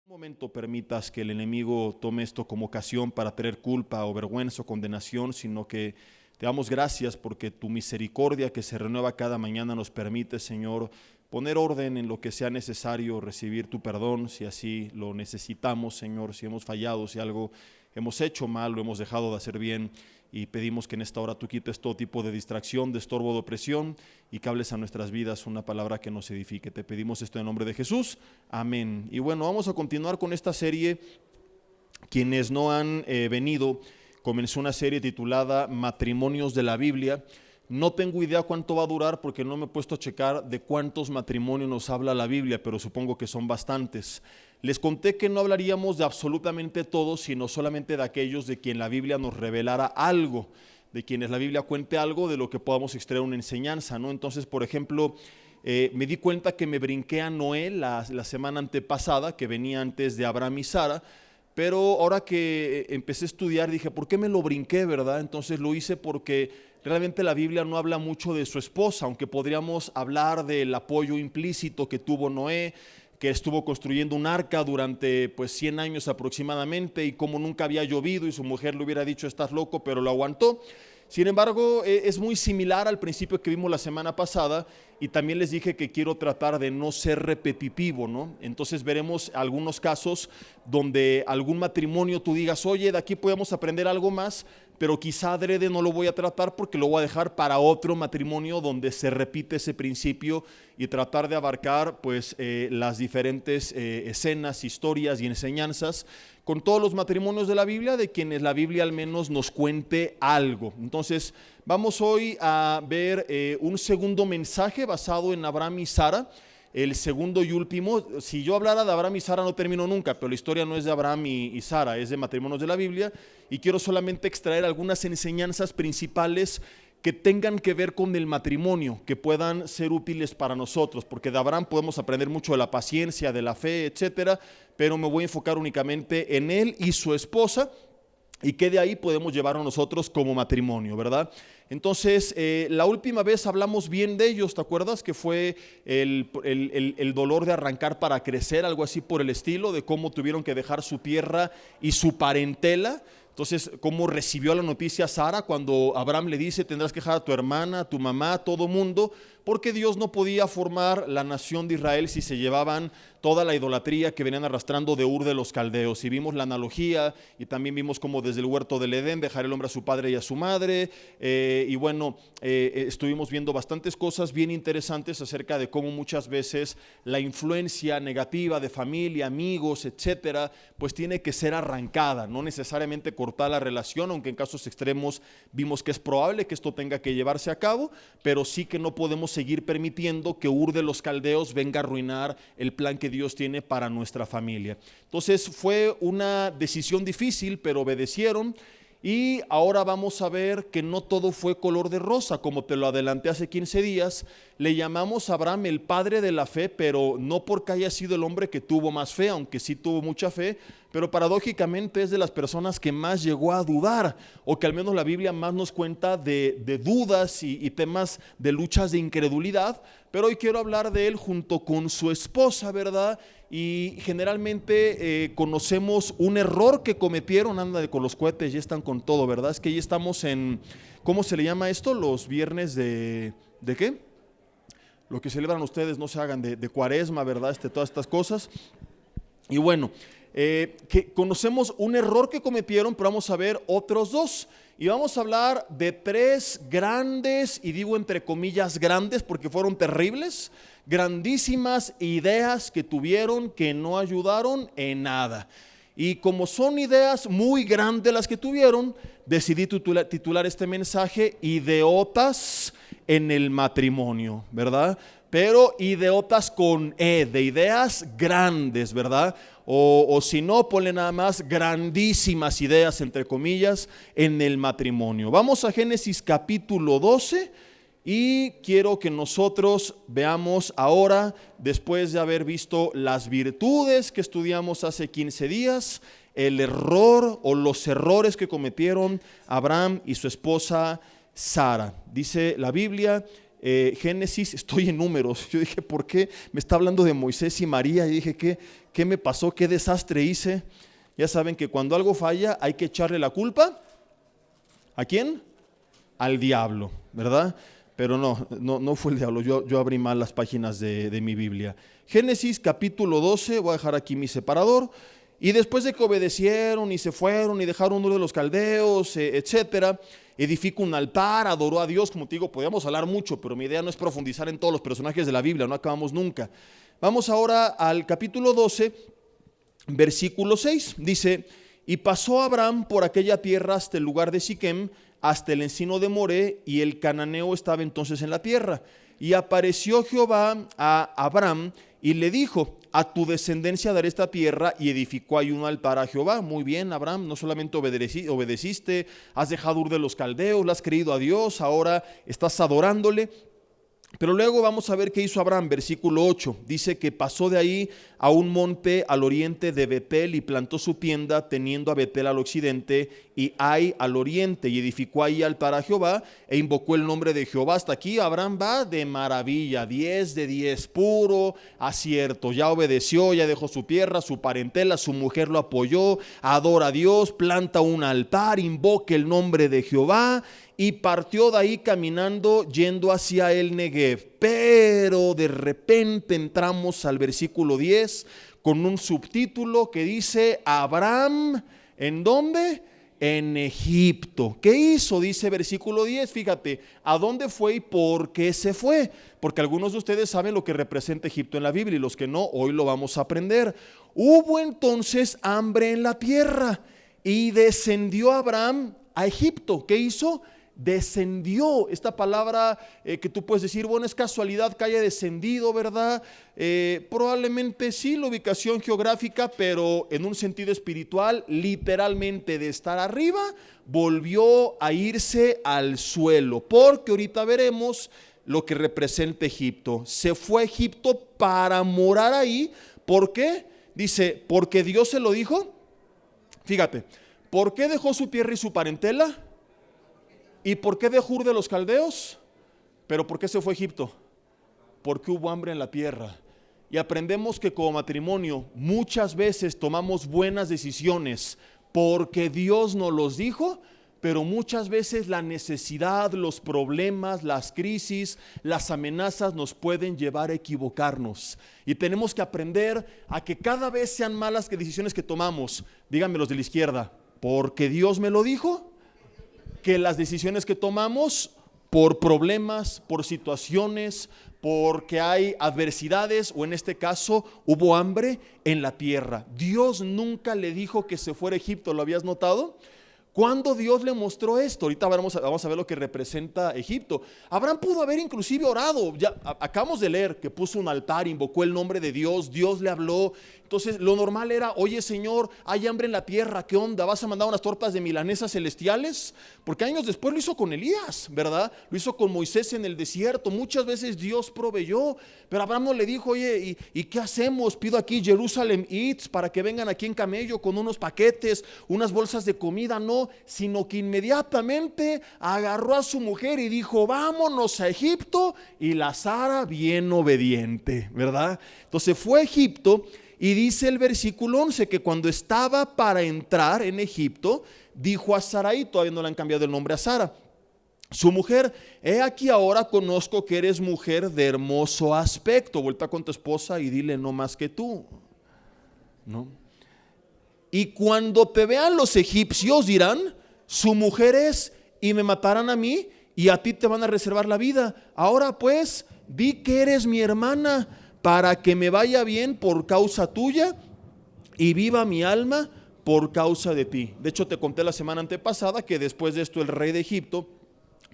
Momento permitas que el enemigo tome esto como ocasión para traer culpa o vergüenza o condenación, sino que te damos gracias porque tu misericordia que se renueva cada mañana nos permite, Señor, poner orden en lo que sea necesario, recibir tu perdón si así lo necesitamos, Señor, si hemos fallado, si algo hemos hecho mal, lo hemos dejado de hacer bien, y pedimos que en esta hora tú quites todo tipo de distracción, de estorbo, de opresión, y que hables a nuestras vidas una palabra que nos edifique. Te pedimos esto en el nombre de Jesús, amén. Y bueno, vamos a continuar con esta serie. Quienes no han venido, comenzó una serie titulada Matrimonios de la Biblia. No tengo idea cuánto va a durar porque no me he puesto a checar de cuántos matrimonios nos habla la Biblia, pero supongo que son bastantes. Les conté que no hablaríamos de absolutamente todos, sino solamente de aquellos de quien la Biblia nos revelara algo, de quienes la Biblia cuente algo de lo que podamos extraer una enseñanza, ¿no? Entonces, por ejemplo, me di cuenta que me brinqué a Noé la semana antepasada, que venía antes de Abraham y Sara, pero ahora que empecé a estudiar dije, ¿por qué me lo brinqué, verdad? Entonces lo hice porque realmente la Biblia no habla mucho de su esposa, aunque podríamos hablar del apoyo implícito que tuvo Noé, que estuvo construyendo un arca durante 100 años aproximadamente, y como nunca había llovido y su mujer le hubiera dicho estás loco, pero lo aguantó. Sin embargo, es muy similar al principio que vimos la semana pasada, y también les dije que quiero tratar de no ser repetitivo, ¿no? Entonces veremos algunos casos donde algún matrimonio tú digas, oye, de aquí podemos aprender algo más, pero quizá adrede no lo voy a tratar porque lo voy a dejar para otro matrimonio donde se repite ese principio, y tratar de abarcar las diferentes escenas, historias y enseñanzas con todos los matrimonios de la Biblia, de quienes la Biblia al menos nos cuente algo. Entonces vamos hoy a ver un segundo mensaje basado en Abraham y Sara, el segundo y último. Si yo hablara de Abraham y Sara no termino nunca, pero la historia no es de Abraham y Sara, es de matrimonios de la Biblia, y quiero solamente extraer algunas enseñanzas principales que tengan que ver con el matrimonio, que puedan ser útiles para nosotros, porque de Abraham podemos aprender mucho de la paciencia, de la fe, etcétera, pero me voy a enfocar únicamente en él y su esposa, y que de ahí podemos llevar a nosotros como matrimonio, ¿verdad? Entonces, la última vez hablamos bien de ellos, ¿te acuerdas? Que fue el dolor de arrancar para crecer, algo así por el estilo, de cómo tuvieron que dejar su tierra y su parentela. Entonces, cómo recibió la noticia Sara cuando Abraham le dice, tendrás que dejar a tu hermana, a tu mamá, a todo mundo, porque Dios no podía formar la nación de Israel si se llevaban toda la idolatría que venían arrastrando de Ur de los Caldeos. Y vimos la analogía, y también vimos cómo desde el huerto del Edén dejar el hombre a su padre y a su madre, estuvimos viendo bastantes cosas bien interesantes acerca de cómo muchas veces la influencia negativa de familia, amigos, etcétera, pues tiene que ser arrancada, no necesariamente cortar la relación, aunque en casos extremos vimos que es probable que esto tenga que llevarse a cabo, pero sí que no podemos seguir permitiendo que Ur de los Caldeos venga a arruinar el plan que Dios tiene para nuestra familia. Entonces fue una decisión difícil, pero obedecieron. Y ahora vamos a ver que no todo fue color de rosa, como te lo adelanté hace 15 días. Le llamamos a Abraham el padre de la fe, pero no porque haya sido el hombre que tuvo más fe, aunque sí tuvo mucha fe, pero paradójicamente es de las personas que más llegó a dudar, o que al menos la Biblia más nos cuenta de dudas y temas de luchas de incredulidad. Pero hoy quiero hablar de él junto con su esposa, ¿verdad? Y generalmente conocemos un error que cometieron. Anda con los cohetes, ya están con todo, ¿verdad? Es que ya estamos en, ¿cómo se le llama esto? Los viernes ¿de qué? Lo que celebran ustedes, no se hagan de cuaresma, ¿verdad? Todas estas cosas. Y bueno, que conocemos un error que cometieron, pero vamos a ver otros dos. Y vamos a hablar de tres grandes, y digo entre comillas grandes porque fueron terribles, grandísimas ideas que tuvieron que no ayudaron en nada. Y como son ideas muy grandes las que tuvieron, decidí titular este mensaje Idiotas en el matrimonio, ¿verdad? Pero idiotas con E, de ideas grandes, ¿verdad? O si no, ponle nada más grandísimas ideas, entre comillas, en el matrimonio. Vamos a Génesis capítulo 12 Y quiero que nosotros veamos ahora, después de haber visto las virtudes que estudiamos hace 15 días, el error o los errores que cometieron Abraham y su esposa Sara. Dice la Biblia, Génesis, estoy en números. Yo dije, ¿por qué me está hablando de Moisés y María? Y dije, ¿qué me pasó? ¿Qué desastre hice? Ya saben que cuando algo falla hay que echarle la culpa. ¿A quién? Al diablo, ¿verdad? Pero no fue el diablo, yo abrí mal las páginas de mi Biblia. Génesis capítulo 12, voy a dejar aquí mi separador. Y después de que obedecieron y se fueron y dejaron Ur de los Caldeos, etcétera, edificó un altar, adoró a Dios. Como te digo, podríamos hablar mucho, pero mi idea no es profundizar en todos los personajes de la Biblia, no acabamos nunca. Vamos ahora al capítulo 12, versículo 6. Dice, y pasó Abraham por aquella tierra hasta el lugar de Siquem, hasta el encino de Moré, y el cananeo estaba entonces en la tierra. Y apareció Jehová a Abraham y le dijo, a tu descendencia daré esta tierra, y edificó ahí un altar a Jehová. Muy bien, Abraham, no solamente obedeciste, has dejado Ur de los Caldeos, le has creído a Dios, ahora estás adorándole. Pero luego vamos a ver qué hizo Abraham, versículo 8, dice que pasó de ahí a un monte al oriente de Betel y plantó su tienda, teniendo a Betel al occidente y Ai al oriente, y edificó ahí altar a Jehová e invocó el nombre de Jehová. Hasta aquí Abraham va de maravilla, 10 de 10, puro acierto. Ya obedeció, ya dejó su tierra, su parentela, su mujer lo apoyó, adora a Dios, planta un altar, invoca el nombre de Jehová. Y partió de ahí caminando, yendo hacia el Negev. Pero de repente entramos al versículo 10 con un subtítulo que dice, Abraham, ¿en dónde? En Egipto. ¿Qué hizo? Dice versículo 10, fíjate, ¿a dónde fue y por qué se fue? Porque algunos de ustedes saben lo que representa Egipto en la Biblia, y los que no, hoy lo vamos a aprender. Hubo entonces hambre en la tierra, y descendió Abraham a Egipto. ¿Qué hizo? Descendió. Esta palabra que tú puedes decir, bueno, es casualidad que haya descendido, ¿verdad? Probablemente sí, la ubicación geográfica, pero en un sentido espiritual, literalmente de estar arriba, volvió a irse al suelo, porque ahorita veremos lo que representa Egipto. Se fue a Egipto para morar ahí. ¿Por qué? Dice, porque Dios se lo dijo. Fíjate, ¿por qué dejó su tierra y su parentela? ¿Y por qué dejó Ur de los Caldeos? ¿Pero por qué se fue a Egipto? Porque hubo hambre en la tierra. Y aprendemos que como matrimonio muchas veces tomamos buenas decisiones porque Dios nos los dijo, pero muchas veces la necesidad, los problemas, las crisis, las amenazas nos pueden llevar a equivocarnos. Y tenemos que aprender a que cada vez sean malas que decisiones que tomamos, díganme los de la izquierda, porque Dios me lo dijo, que las decisiones que tomamos por problemas, por situaciones, porque hay adversidades, o en este caso hubo hambre en la tierra. Dios nunca le dijo que se fuera a Egipto, ¿lo habías notado? ¿Cuándo Dios le mostró esto? Ahorita vamos a ver lo que representa Egipto. Abraham pudo haber inclusive orado. Ya acabamos de leer que puso un altar, invocó el nombre de Dios, Dios le habló. Entonces lo normal era, oye Señor, hay hambre en la tierra, ¿qué onda? ¿Vas a mandar unas tortas de milanesas celestiales? Porque años después lo hizo con Elías, ¿verdad? Lo hizo con Moisés en el desierto. Muchas veces Dios proveyó, pero Abraham no le dijo, oye, ¿y qué hacemos? Pido aquí Jerusalem Eats para que vengan aquí en camello con unos paquetes, unas bolsas de comida. No, sino que inmediatamente agarró a su mujer y dijo, vámonos a Egipto, y la Sara bien obediente, ¿verdad? Entonces fue a Egipto. Y dice el versículo 11 que cuando estaba para entrar en Egipto, dijo a Sarai, todavía no le han cambiado el nombre a Sara, su mujer, he aquí ahora conozco que eres mujer de hermoso aspecto. Vuelta con tu esposa y dile, no más que tú, ¿no? Y cuando te vean los egipcios dirán, su mujer es, y me matarán a mí, y a ti te van a reservar la vida. Ahora pues, di que eres mi hermana, para que me vaya bien por causa tuya y viva mi alma por causa de ti. De hecho, te conté la semana antepasada que después de esto el rey de Egipto,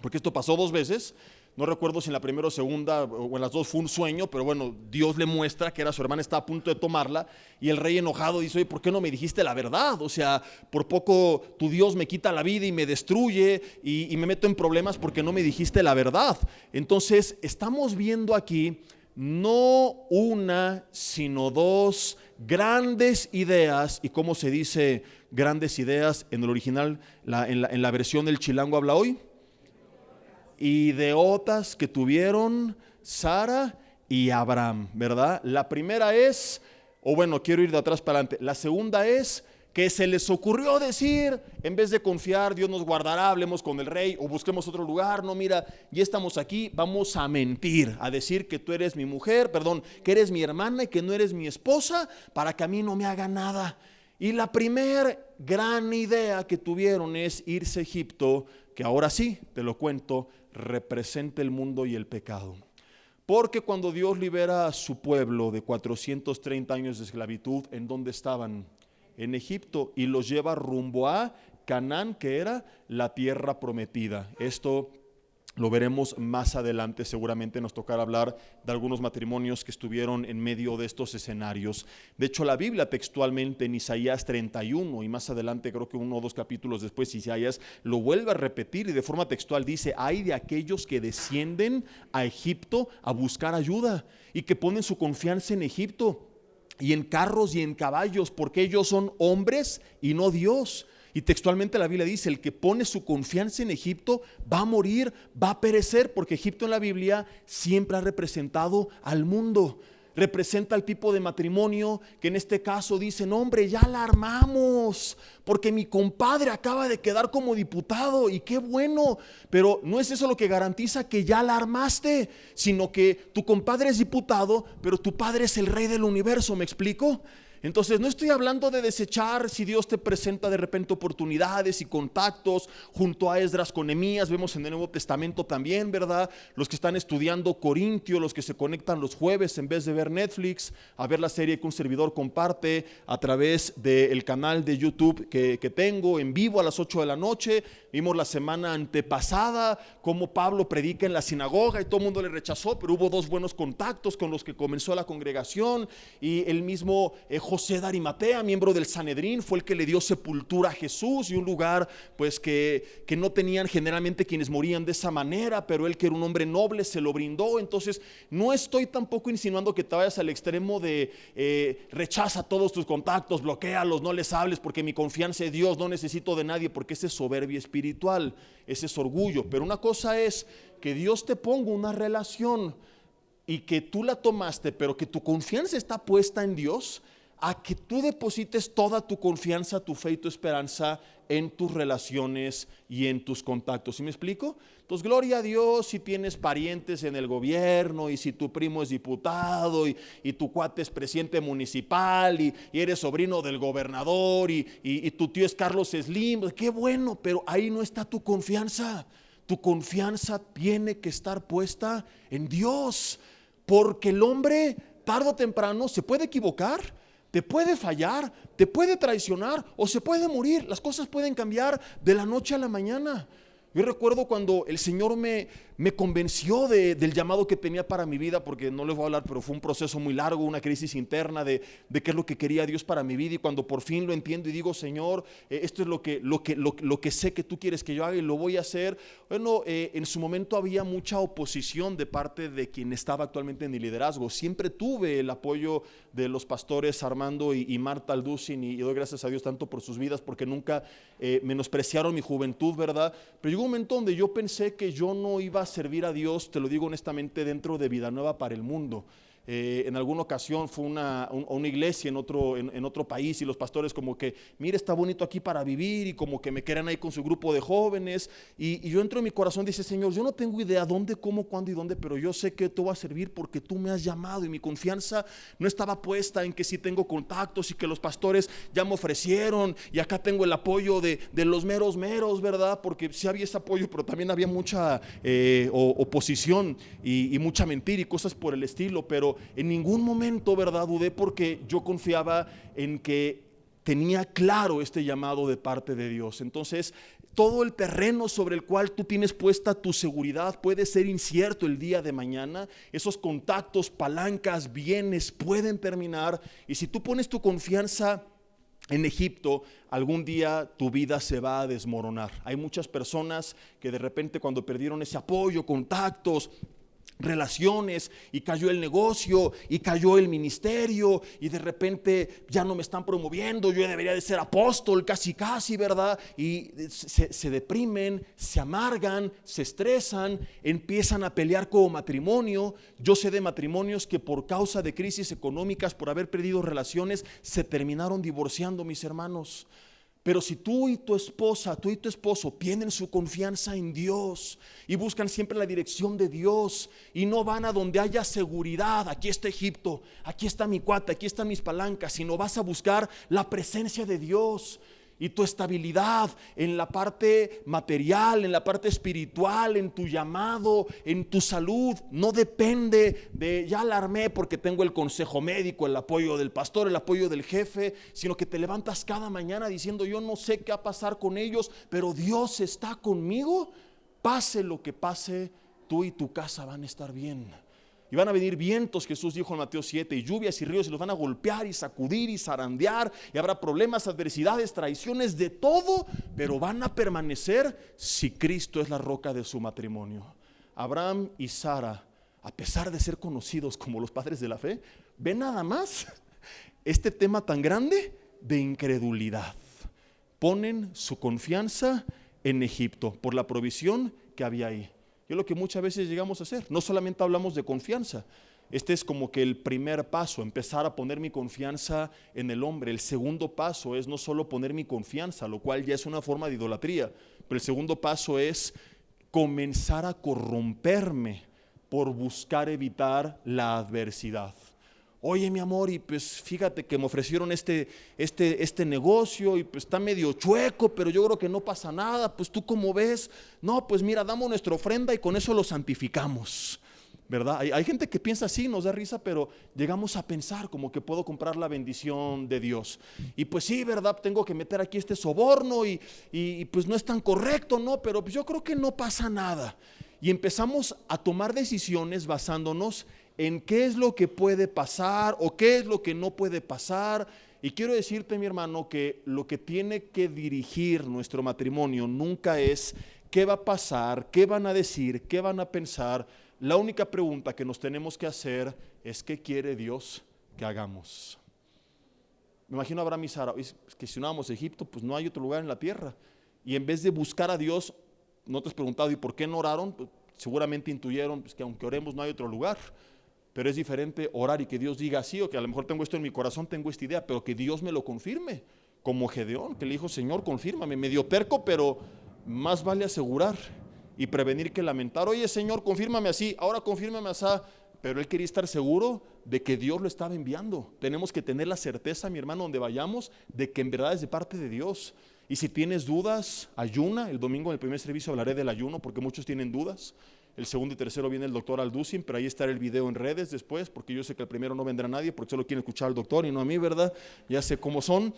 porque esto pasó 2 veces, no recuerdo si en la primera o segunda o en las dos fue un sueño, pero bueno, Dios le muestra que era su hermana, está a punto de tomarla, y el rey enojado dice: oye, ¿por qué no me dijiste la verdad? O sea, por poco tu Dios me quita la vida y me destruye y me meto en problemas porque no me dijiste la verdad. Entonces estamos viendo aquí no una, sino dos grandes ideas. ¿Y cómo se dice grandes ideas en el original? En la versión del Chilango habla hoy. Ideotas que tuvieron Sara y Abraham, ¿verdad? La primera es, o bueno, quiero ir de atrás para adelante. La segunda es que se les ocurrió decir, en vez de confiar, Dios nos guardará, hablemos con el rey o busquemos otro lugar. No, mira, ya estamos aquí, vamos a mentir, a decir que tú eres mi mujer, perdón, que eres mi hermana y que no eres mi esposa, para que a mí no me haga nada. Y la primera gran idea que tuvieron es irse a Egipto, que ahora sí, te lo cuento, representa el mundo y el pecado. Porque cuando Dios libera a su pueblo de 430 años de esclavitud, ¿en dónde estaban? En Egipto, y los lleva rumbo a Canaán, que era la tierra prometida. Esto lo veremos más adelante, seguramente nos tocará hablar de algunos matrimonios que estuvieron en medio de estos escenarios. De hecho, la Biblia textualmente en Isaías 31 y más adelante, creo que uno o dos capítulos después, Isaías lo vuelve a repetir y de forma textual dice: hay de aquellos que descienden a Egipto a buscar ayuda y que ponen su confianza en Egipto y en carros y en caballos, porque ellos son hombres y no Dios. Y textualmente la Biblia dice: el que pone su confianza en Egipto va a morir, va a perecer, porque Egipto en la Biblia siempre ha representado al mundo. Representa el tipo de matrimonio que en este caso dicen: hombre, ya la armamos, porque mi compadre acaba de quedar como diputado y qué bueno. Pero no es eso lo que garantiza que ya la armaste, sino que tu compadre es diputado, pero tu padre es el rey del universo. ¿Me explico? Entonces no estoy hablando de desechar si Dios te presenta de repente oportunidades y contactos junto a Esdras con Nehemías. Vemos en el Nuevo Testamento también, ¿verdad? Los que están estudiando Corintio, los que se conectan los jueves en vez de ver Netflix, a ver la serie que un servidor comparte a través del canal de YouTube que tengo en vivo a las 8 de la noche. Vimos la semana antepasada cómo Pablo predica en la sinagoga y todo el mundo le rechazó, pero hubo dos buenos contactos con los que comenzó la congregación. Y el mismo José de Arimatea, miembro del Sanedrín, fue el que le dio sepultura a Jesús, y un lugar pues que no tenían generalmente quienes morían de esa manera, pero él, que era un hombre noble, se lo brindó. Entonces no estoy tampoco insinuando que te vayas al extremo de rechaza todos tus contactos, bloquéalos, no les hables, porque mi confianza es Dios, no necesito de nadie, porque ese es soberbia espiritual, ese es orgullo. Pero una cosa es que Dios te ponga una relación y que tú la tomaste, pero que tu confianza está puesta en Dios, a que tú deposites toda tu confianza, tu fe y tu esperanza en tus relaciones y en tus contactos. ¿Sí me explico? Entonces, gloria a Dios si tienes parientes en el gobierno, y si tu primo es diputado y tu cuate es presidente municipal y eres sobrino del gobernador y tu tío es Carlos Slim. Qué bueno, pero ahí no está tu confianza. Tu confianza tiene que estar puesta en Dios, porque el hombre tarde o temprano se puede equivocar, te puede fallar, te puede traicionar o se puede morir. Las cosas pueden cambiar de la noche a la mañana. Yo recuerdo cuando el Señor me convenció del llamado que tenía para mi vida, porque no les voy a hablar, pero fue un proceso muy largo, una crisis interna de qué es lo que quería Dios para mi vida. Y cuando por fin lo entiendo y digo: Señor, esto es lo que sé que tú quieres que yo haga y lo voy a hacer. Bueno, en su momento había mucha oposición de parte de quien estaba actualmente en el liderazgo. Siempre tuve el apoyo de los pastores Armando y Marta Alducin, y doy gracias a Dios tanto por sus vidas, porque nunca menospreciaron mi juventud, ¿verdad? Pero llegó un momento donde yo pensé que yo no iba a servir a Dios, te lo digo honestamente, dentro de Vida Nueva para el mundo. En alguna ocasión fue una iglesia en otro país, y los pastores como que: mire, está bonito aquí para vivir, y como que me querían ahí con su grupo de jóvenes, y yo entro en mi corazón, dice: Señor, yo no tengo idea dónde, cómo, cuándo y dónde, pero yo sé que te voy a servir porque tú me has llamado. Y mi confianza no estaba puesta en que sí tengo contactos y que los pastores ya me ofrecieron y acá tengo el apoyo de los meros, ¿verdad? Porque sí había ese apoyo, pero también había mucha oposición y mucha mentira y cosas por el estilo. Pero en ningún momento, ¿verdad?, dudé, porque yo confiaba en que tenía claro este llamado de parte de Dios. Entonces todo el terreno sobre el cual tú tienes puesta tu seguridad puede ser incierto el día de mañana. Esos contactos, palancas, bienes pueden terminar. Y si tú pones tu confianza en Egipto, algún día tu vida se va a desmoronar. Hay muchas personas que de repente, cuando perdieron ese apoyo, contactos, relaciones, y cayó el negocio y cayó el ministerio, y de repente ya no me están promoviendo, yo debería de ser apóstol casi, ¿verdad? Y se deprimen, se amargan, se estresan, empiezan a pelear como matrimonio. Yo sé de matrimonios que por causa de crisis económicas, por haber perdido relaciones, se terminaron divorciando, mis hermanos. Pero si tú y tu esposa, tú y tu esposo tienen su confianza en Dios y buscan siempre la dirección de Dios y no van a donde haya seguridad, aquí está Egipto, aquí está mi cuata, aquí están mis palancas, sino vas a buscar la presencia de Dios. Y tu estabilidad en la parte material, en la parte espiritual, en tu llamado, en tu salud, no depende de ya la armé porque tengo el consejo médico, el apoyo del pastor, el apoyo del jefe, sino que te levantas cada mañana diciendo: yo no sé qué va a pasar con ellos, pero Dios está conmigo. Pase lo que pase, tú y tu casa van a estar bien. Y van a venir vientos, Jesús dijo en Mateo 7, y lluvias y ríos, y los van a golpear y sacudir y zarandear, y habrá problemas, adversidades, traiciones, de todo, pero van a permanecer si Cristo es la roca de su matrimonio. Abraham y Sara, a pesar de ser conocidos como los padres de la fe, ven nada más este tema tan grande de incredulidad. Ponen su confianza en Egipto por la provisión que había ahí. Es lo que muchas veces llegamos a hacer. No solamente hablamos de confianza. Este es como que el primer paso, empezar a poner mi confianza en el hombre. El segundo paso es no solo poner mi confianza, lo cual ya es una forma de idolatría, pero el segundo paso es comenzar a corromperme por buscar evitar la adversidad. Oye, mi amor, y pues fíjate que me ofrecieron este negocio y pues está medio chueco, pero yo creo que no pasa nada. Pues tú, ¿cómo ves? No, pues mira, damos nuestra ofrenda y con eso lo santificamos, ¿verdad? Hay gente que piensa así, nos da risa, pero llegamos a pensar como que puedo comprar la bendición de Dios. Y pues sí, ¿verdad? Tengo que meter aquí este soborno y pues no es tan correcto, ¿no? Pero pues yo creo que no pasa nada. Y empezamos a tomar decisiones basándonos en qué es lo que puede pasar o qué es lo que no puede pasar. Y quiero decirte, mi hermano, que lo que tiene que dirigir nuestro matrimonio nunca es qué va a pasar, qué van a decir, qué van a pensar. La única pregunta que nos tenemos que hacer es: ¿qué quiere Dios que hagamos? Me imagino a Abraham y Sara, es que si no vamos a Egipto, pues no hay otro lugar en la tierra. Y en vez de buscar a Dios, no te has preguntado ¿y por qué no oraron? Pues seguramente intuyeron pues que aunque oremos no hay otro lugar. Pero es diferente orar y que Dios diga sí, o que a lo mejor tengo esto en mi corazón, tengo esta idea, pero que Dios me lo confirme, como Gedeón, que le dijo: Señor, confírmame. Medio terco, pero más vale asegurar y prevenir que lamentar. Oye, Señor, confírmame así, ahora confírmame así. Pero él quería estar seguro de que Dios lo estaba enviando. Tenemos que tener la certeza, mi hermano, donde vayamos, de que en verdad es de parte de Dios. Y si tienes dudas, ayuna. El domingo en el primer servicio hablaré del ayuno, porque muchos tienen dudas. El segundo y tercero viene el doctor Alducin, pero ahí estará el video en redes después, porque yo sé que el primero no vendrá nadie, porque solo quieren escuchar al doctor y no a mí, ¿verdad? Ya sé cómo son.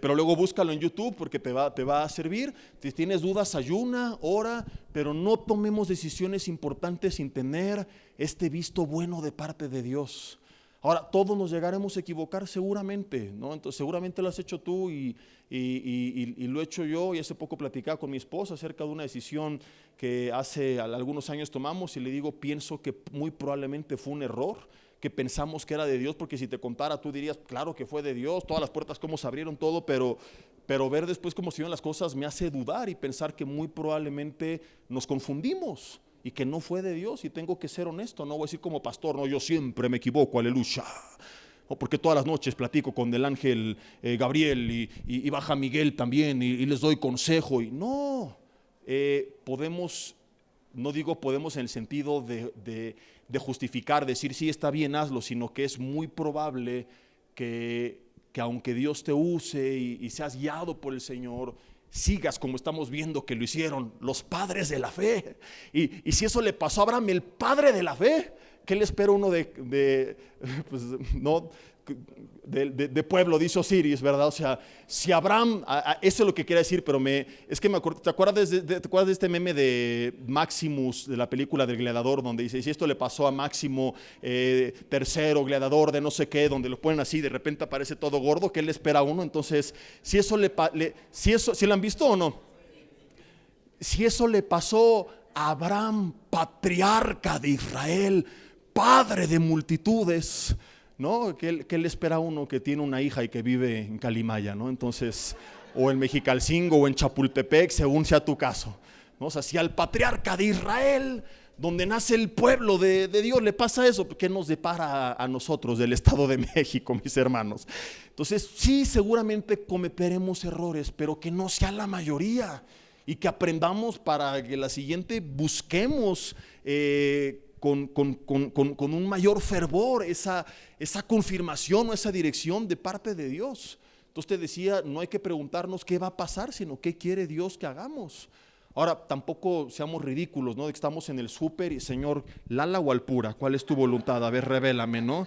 Pero luego búscalo en YouTube porque te va a servir. Si tienes dudas, ayuna, ora, pero no tomemos decisiones importantes sin tener este visto bueno de parte de Dios. Ahora, todos nos llegaremos a equivocar seguramente, ¿no? Entonces, seguramente lo has hecho tú y lo he hecho yo. Y hace poco platicaba con mi esposa acerca de una decisión que hace algunos años tomamos, y le digo: pienso que muy probablemente fue un error, que pensamos que era de Dios, porque si te contara tú dirías: claro que fue de Dios, todas las puertas cómo se abrieron, todo, pero ver después cómo se dieron las cosas me hace dudar y pensar que muy probablemente nos confundimos y que no fue de Dios. Y tengo que ser honesto, no voy a decir como pastor: no, yo siempre me equivoco, aleluya, o porque todas las noches platico con el ángel Gabriel y baja Miguel también y les doy consejo. Y no, podemos, no digo podemos en el sentido de justificar, decir sí, está bien, hazlo, sino que es muy probable que aunque Dios te use y seas guiado por el Señor, sigas como estamos viendo que lo hicieron los padres de la fe. Y si eso le pasó a Abraham, el padre de la fe, ¿qué le espera uno pues, no, de pueblo? Dice Osiris, ¿verdad? O sea, si Abraham, eso es lo que quería decir, pero es que me acuerdo, ¿te acuerdas de este meme de Maximus, de la película del Gladiador, donde dice, si esto le pasó a Máximo tercero, gladiador de no sé qué, donde lo ponen así, de repente aparece todo gordo, ¿qué le espera a uno? Entonces, si ¿sí lo han visto o no? Si eso le pasó a Abraham, patriarca de Israel, padre de multitudes, ¿no? ¿Qué le espera a uno que tiene una hija y que vive en Calimaya, ¿no? Entonces, o en Mexicalcingo o en Chapultepec, según sea tu caso, ¿no? O sea, si al patriarca de Israel, donde nace el pueblo de Dios, le pasa eso, ¿qué nos depara a nosotros del Estado de México, mis hermanos? Entonces, sí, seguramente cometeremos errores, pero que no sea la mayoría, y que aprendamos para que la siguiente busquemos con un mayor fervor esa confirmación o esa dirección de parte de Dios. Entonces te decía, no hay que preguntarnos qué va a pasar, sino qué quiere Dios que hagamos. Ahora, tampoco seamos ridículos, ¿no? De que estamos en el súper y, Señor, Lala o Alpura, ¿cuál es tu voluntad? A ver, revélame, ¿no?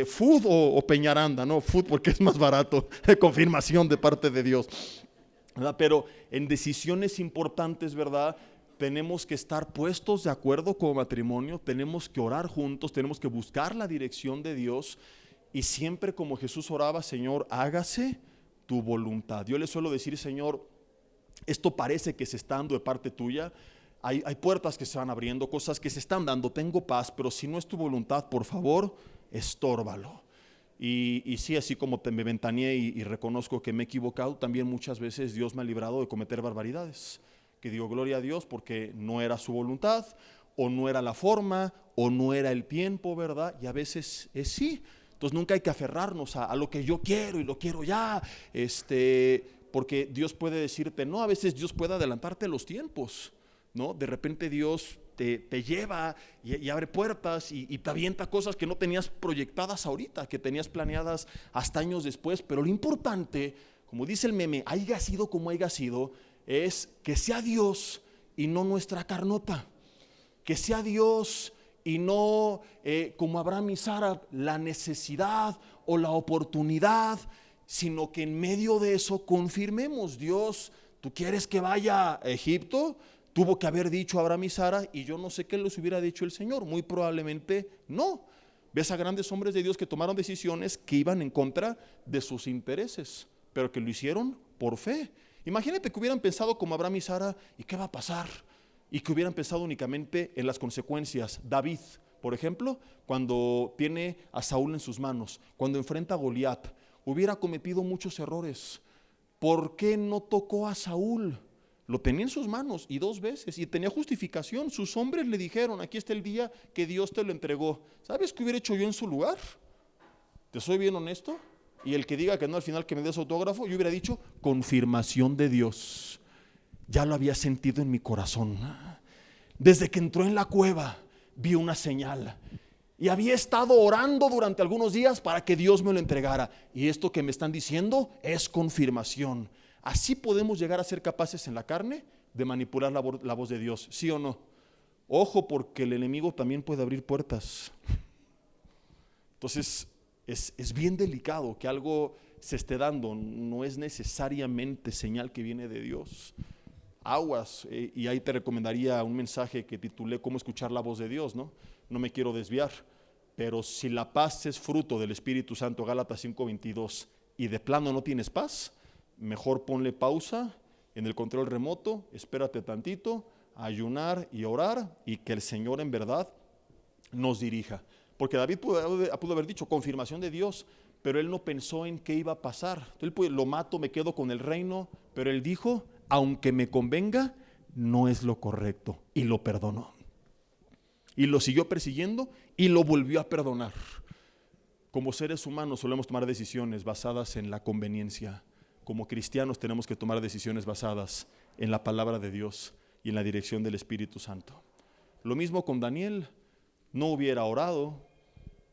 Food o Peñaranda, ¿no? Food porque es más barato, confirmación de parte de Dios, ¿verdad? Pero en decisiones importantes, ¿verdad? Tenemos que estar puestos de acuerdo como matrimonio, tenemos que orar juntos, tenemos que buscar la dirección de Dios, y siempre como Jesús oraba, Señor, hágase tu voluntad. Yo le suelo decir, Señor, esto parece que se está dando de parte tuya, hay puertas que se van abriendo, cosas que se están dando, tengo paz, pero si no es tu voluntad, por favor, estórbalo. Y sí, así como me ventaneé y reconozco que me he equivocado, también muchas veces Dios me ha librado de cometer barbaridades, que digo gloria a Dios porque no era su voluntad, o no era la forma, o no era el tiempo, ¿verdad? Y a veces es sí. Entonces nunca hay que aferrarnos a lo que yo quiero y lo quiero ya, porque Dios puede decirte no. A veces Dios puede adelantarte los tiempos, ¿no? De repente Dios te lleva y abre puertas y te avienta cosas que no tenías proyectadas ahorita, que tenías planeadas hasta años después. Pero lo importante, como dice el meme, haya sido como haya sido, es que sea Dios y no nuestra carnota, que sea Dios y no como Abraham y Sara, la necesidad o la oportunidad, sino que en medio de eso confirmemos. Dios, ¿tú quieres que vaya a Egipto? Tuvo que haber dicho Abraham y Sara, y yo no sé qué les hubiera dicho el Señor, muy probablemente no. Ves a grandes hombres de Dios que tomaron decisiones que iban en contra de sus intereses, pero que lo hicieron por fe. Imagínate que hubieran pensado como Abraham y Sara, ¿y qué va a pasar? Y que hubieran pensado únicamente en las consecuencias. David, por ejemplo, cuando tiene a Saúl en sus manos, cuando enfrenta a Goliat, hubiera cometido muchos errores. ¿Por qué no tocó a Saúl? Lo tenía en sus manos y 2 veces, y tenía justificación. Sus hombres le dijeron, aquí está el día que Dios te lo entregó. ¿Sabes qué hubiera hecho yo en su lugar? Te soy bien honesto. Y el que diga que no, al final que me des autógrafo, yo hubiera dicho, confirmación de Dios. Ya lo había sentido en mi corazón. Desde que entró en la cueva, vi una señal. Y había estado orando durante algunos días para que Dios me lo entregara. Y esto que me están diciendo es confirmación. Así podemos llegar a ser capaces en la carne de manipular la voz de Dios, ¿sí o no? Ojo, porque el enemigo también puede abrir puertas. Entonces es bien delicado que algo se esté dando, no es necesariamente señal que viene de Dios. Aguas, y ahí te recomendaría un mensaje que titulé Cómo escuchar la voz de Dios, ¿no? No me quiero desviar, pero si la paz es fruto del Espíritu Santo, Gálatas 5:22, y de plano no tienes paz, mejor ponle pausa en el control remoto, espérate tantito, ayunar y orar, y que el Señor en verdad nos dirija. Porque David pudo haber dicho confirmación de Dios, pero él no pensó en qué iba a pasar. Entonces, lo mato, me quedo con el reino, pero él dijo, aunque me convenga, no es lo correcto, y lo perdonó. Y lo siguió persiguiendo y lo volvió a perdonar. Como seres humanos solemos tomar decisiones basadas en la conveniencia. Como cristianos tenemos que tomar decisiones basadas en la palabra de Dios y en la dirección del Espíritu Santo. Lo mismo con Daniel. No hubiera orado,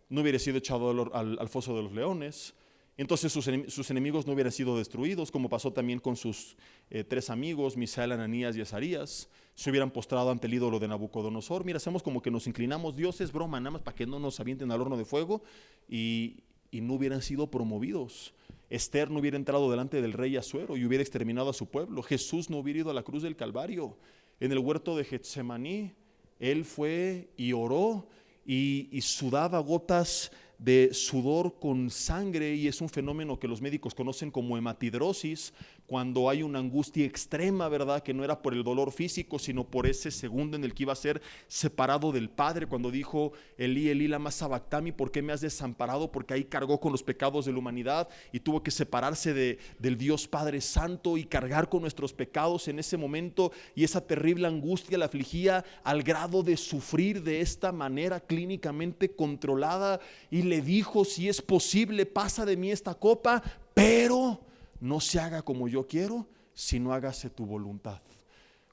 no hubiera sido echado al foso de los leones, Entonces sus enemigos no hubieran sido destruidos, como pasó también con sus 3 amigos, Misael, Ananías y Azarías. Se hubieran postrado ante el ídolo de Nabucodonosor. Mira, hacemos como que nos inclinamos, Dios es broma, nada más para que no nos avienten al horno de fuego, y no hubieran sido promovidos. Esther no hubiera entrado delante del rey Asuero y hubiera exterminado a su pueblo. Jesús no hubiera ido a la cruz del Calvario. En el huerto de Getsemaní, él fue y oró y sudaba gotas de sudor con sangre, y es un fenómeno que los médicos conocen como hematidrosis, cuando hay una angustia extrema, ¿verdad? Que no era por el dolor físico, sino por ese segundo en el que iba a ser separado del Padre, cuando dijo Elí, Elí, lama sabactami, ¿por qué me has desamparado? Porque ahí cargó con los pecados de la humanidad y tuvo que separarse del Dios Padre Santo y cargar con nuestros pecados en ese momento, y esa terrible angustia la afligía al grado de sufrir de esta manera clínicamente controlada, y le dijo: si es posible, pasa de mí esta copa, pero no se haga como yo quiero, sino hágase tu voluntad.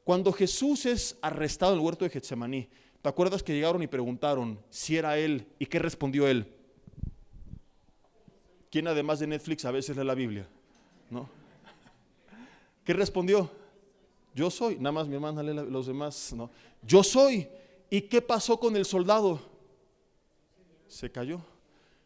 Cuando Jesús es arrestado en el huerto de Getsemaní, ¿te acuerdas que llegaron y preguntaron si era él? ¿Y qué respondió él? ¿Quién además de Netflix a veces lee la Biblia? ¿No? ¿Qué respondió? Yo soy. Nada más mi hermana lee los demás, ¿no? Yo soy. ¿Y qué pasó con el soldado? Se cayó.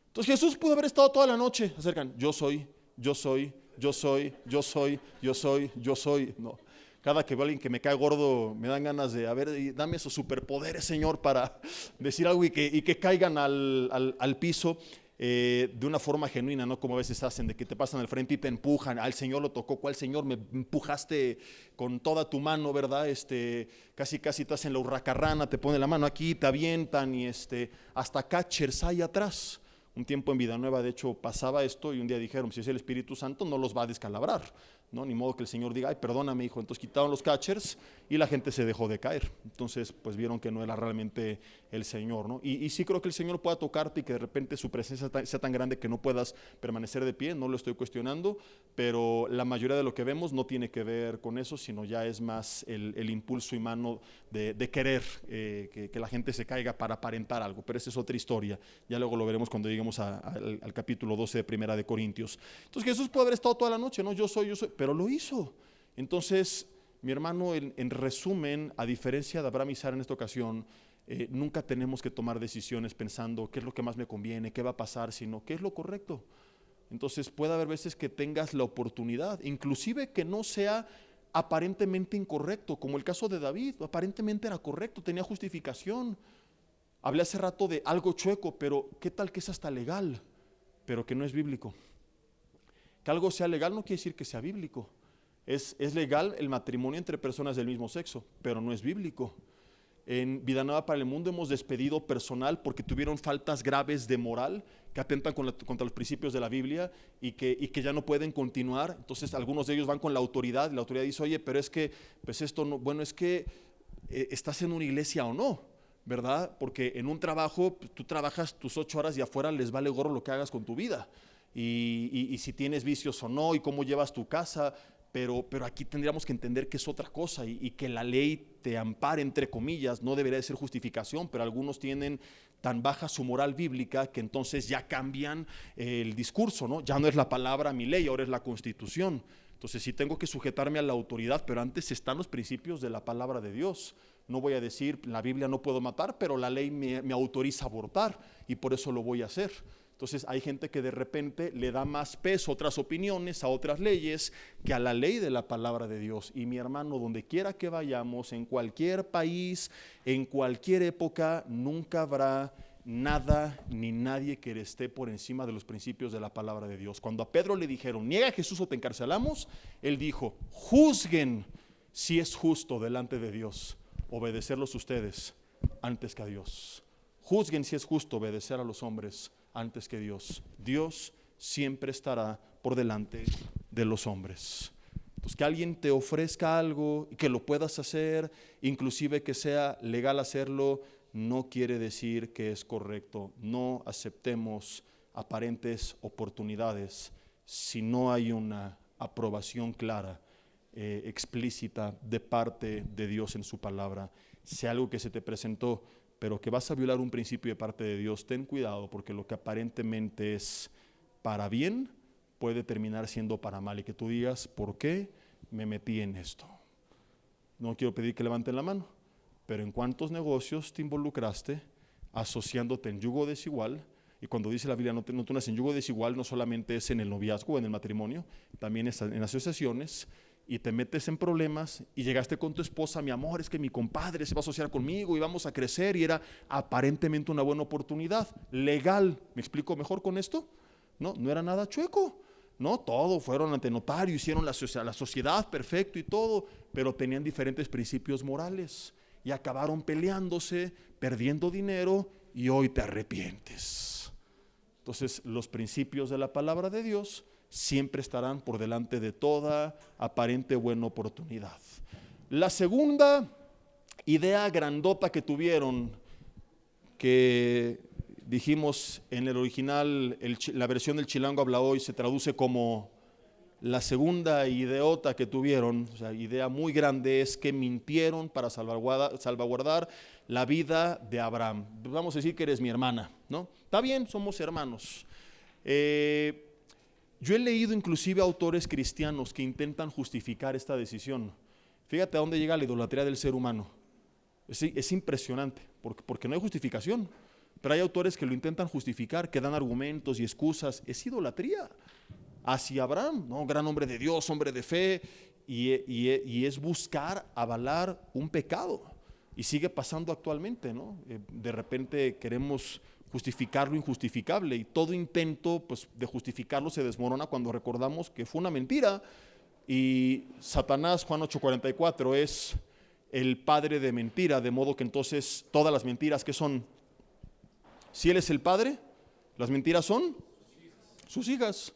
Entonces Jesús pudo haber estado toda la noche, acercan, yo soy, yo soy, yo soy, yo soy, yo soy, yo soy. No, cada que veo a alguien que me cae gordo, me dan ganas de, a ver, dame esos superpoderes, Señor, para decir algo y que caigan al piso de una forma genuina, no como a veces hacen, de que te pasan al frente y te empujan. Al Señor lo tocó, ¿cuál Señor? Me empujaste con toda tu mano, ¿verdad? Casi te hacen la hurracarrana, te ponen la mano aquí, te avientan, y hasta catchers hay atrás. Un tiempo en Villanueva, de hecho, pasaba esto, y un día dijeron: si es el Espíritu Santo, no los va a descalabrar, ¿no? Ni modo que el Señor diga: ay, perdóname, hijo. Entonces quitaron los catchers y la gente se dejó de caer. Entonces, pues vieron que no era realmente el Señor, ¿no? Y sí creo que el Señor pueda tocarte y que de repente su presencia sea tan grande que no puedas permanecer de pie. No lo estoy cuestionando, pero la mayoría de lo que vemos no tiene que ver con eso, sino ya es más el impulso humano de querer que la gente se caiga para aparentar algo. Pero esa es otra historia. Ya luego lo veremos cuando lleguemos al capítulo 12 de Primera de Corintios. Entonces Jesús puede haber estado toda la noche, ¿no? Yo soy, pero lo hizo. Entonces, mi hermano, en resumen, a diferencia de Abraham y Sara en esta ocasión, nunca tenemos que tomar decisiones pensando qué es lo que más me conviene, qué va a pasar, sino qué es lo correcto. Entonces puede haber veces que tengas la oportunidad, inclusive que no sea aparentemente incorrecto, como el caso de David. Aparentemente era correcto, tenía justificación. Hablé hace rato de algo chueco, pero ¿qué tal que es hasta legal, pero que no es bíblico? Que algo sea legal no quiere decir que sea bíblico. Es legal el matrimonio entre personas del mismo sexo, pero no es bíblico. En Vida Nueva para el Mundo hemos despedido personal porque tuvieron faltas graves de moral que atentan contra los principios de la Biblia, y que ya no pueden continuar. Entonces algunos de ellos van con la autoridad, y la autoridad dice: oye, pero es que, pues esto no, bueno, es que estás en una iglesia o no, ¿verdad? Porque en un trabajo, pues, tú trabajas tus 8 horas y afuera les vale gorro lo que hagas con tu vida. Y si tienes vicios o no, y cómo llevas tu casa. Pero aquí tendríamos que entender que es otra cosa, y que la ley te ampare, entre comillas, no debería de ser justificación, pero algunos tienen tan baja su moral bíblica que entonces ya cambian el discurso, ¿no? Ya no es la palabra mi ley, ahora es la Constitución. Entonces sí tengo que sujetarme a la autoridad, pero antes están los principios de la palabra de Dios. No voy a decir, la Biblia no puedo matar, pero la ley me autoriza a abortar, y por eso lo voy a hacer. Entonces hay gente que de repente le da más peso a otras opiniones, a otras leyes, que a la ley de la palabra de Dios. Y mi hermano, donde quiera que vayamos, en cualquier país, en cualquier época, nunca habrá nada ni nadie que esté por encima de los principios de la palabra de Dios. Cuando a Pedro le dijeron: niega a Jesús o te encarcelamos, él dijo: juzguen si es justo delante de Dios obedecerlos ustedes antes que a Dios. Juzguen si es justo obedecer a los hombres antes que Dios. Dios siempre estará por delante de los hombres. Entonces, que alguien te ofrezca algo y que lo puedas hacer, inclusive que sea legal hacerlo, no quiere decir que es correcto. No aceptemos aparentes oportunidades si no hay una aprobación clara, explícita de parte de Dios en su palabra. Si algo que se te presentó, pero que vas a violar un principio de parte de Dios, ten cuidado, porque lo que aparentemente es para bien, puede terminar siendo para mal y que tú digas, ¿por qué me metí en esto? No quiero pedir que levanten la mano, pero ¿en cuántos negocios te involucraste asociándote en yugo desigual? Y cuando dice la Biblia no te unas en yugo desigual, no solamente es en el noviazgo o en el matrimonio, también es en asociaciones, y te metes en problemas y llegaste con tu esposa, mi amor, es que mi compadre se va a asociar conmigo y vamos a crecer, y era aparentemente una buena oportunidad, legal. ¿Me explico mejor con esto? No era nada chueco. No, todo fueron ante notario, hicieron la sociedad perfecto y todo, pero tenían diferentes principios morales y acabaron peleándose, perdiendo dinero, y hoy te arrepientes. Entonces, los principios de la palabra de Dios siempre estarán por delante de toda aparente buena oportunidad. La segunda idea grandota que tuvieron, que dijimos en el original, la versión del Chilango Habla Hoy se traduce como la segunda ideota que tuvieron, o sea, idea muy grande, es que mintieron para salvaguardar la vida de Abraham. Vamos a decir que eres mi hermana, ¿no? Está bien, somos hermanos. Yo he leído inclusive autores cristianos que intentan justificar esta decisión. Fíjate a dónde llega la idolatría del ser humano. Es impresionante, porque no hay justificación. Pero hay autores que lo intentan justificar, que dan argumentos y excusas. Es idolatría hacia Abraham, ¿no? Gran hombre de Dios, hombre de fe, y es buscar avalar un pecado. Y sigue pasando actualmente, ¿no? De repente queremos justificar lo injustificable, y todo intento, pues, de justificarlo se desmorona cuando recordamos que fue una mentira. Y Satanás, Juan 8:44, es el padre de mentira, de modo que entonces todas las mentiras, ¿qué son? Si él es el padre, las mentiras son sus hijas.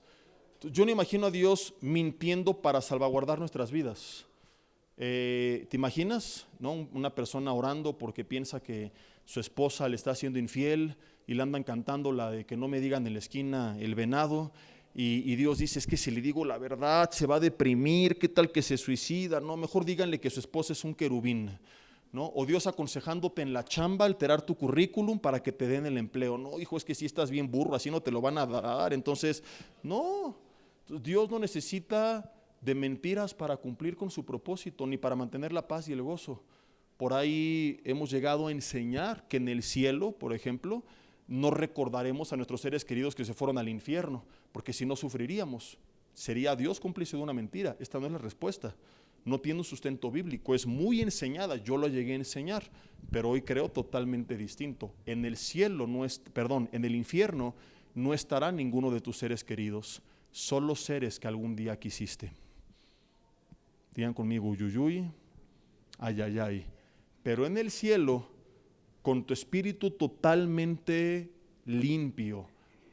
Yo no imagino a Dios mintiendo para salvaguardar nuestras vidas. ¿Te imaginas, no? Una persona orando porque piensa que su esposa le está haciendo infiel y le andan cantando la de que no me digan en la esquina el venado, y Dios dice, es que si le digo la verdad se va a deprimir, ¿qué tal que se suicida? No, mejor díganle que su esposa es un querubín, ¿no? O Dios aconsejándote en la chamba alterar tu currículum para que te den el empleo. No, hijo, es que si estás bien burro, así no te lo van a dar. Entonces, no, Dios no necesita de mentiras para cumplir con su propósito, ni para mantener la paz y el gozo. Por ahí hemos llegado a enseñar que en el cielo, por ejemplo, no recordaremos a nuestros seres queridos que se fueron al infierno, porque si no sufriríamos. ¿Sería Dios cómplice de una mentira? Esta no es la respuesta. No tiene un sustento bíblico, es muy enseñada, yo lo llegué a enseñar, pero hoy creo totalmente distinto. En el cielo en el infierno no estará ninguno de tus seres queridos, solo seres que algún día quisiste. Digan conmigo, uyuyuy, ayayay. Pero en el cielo, con tu espíritu totalmente limpio,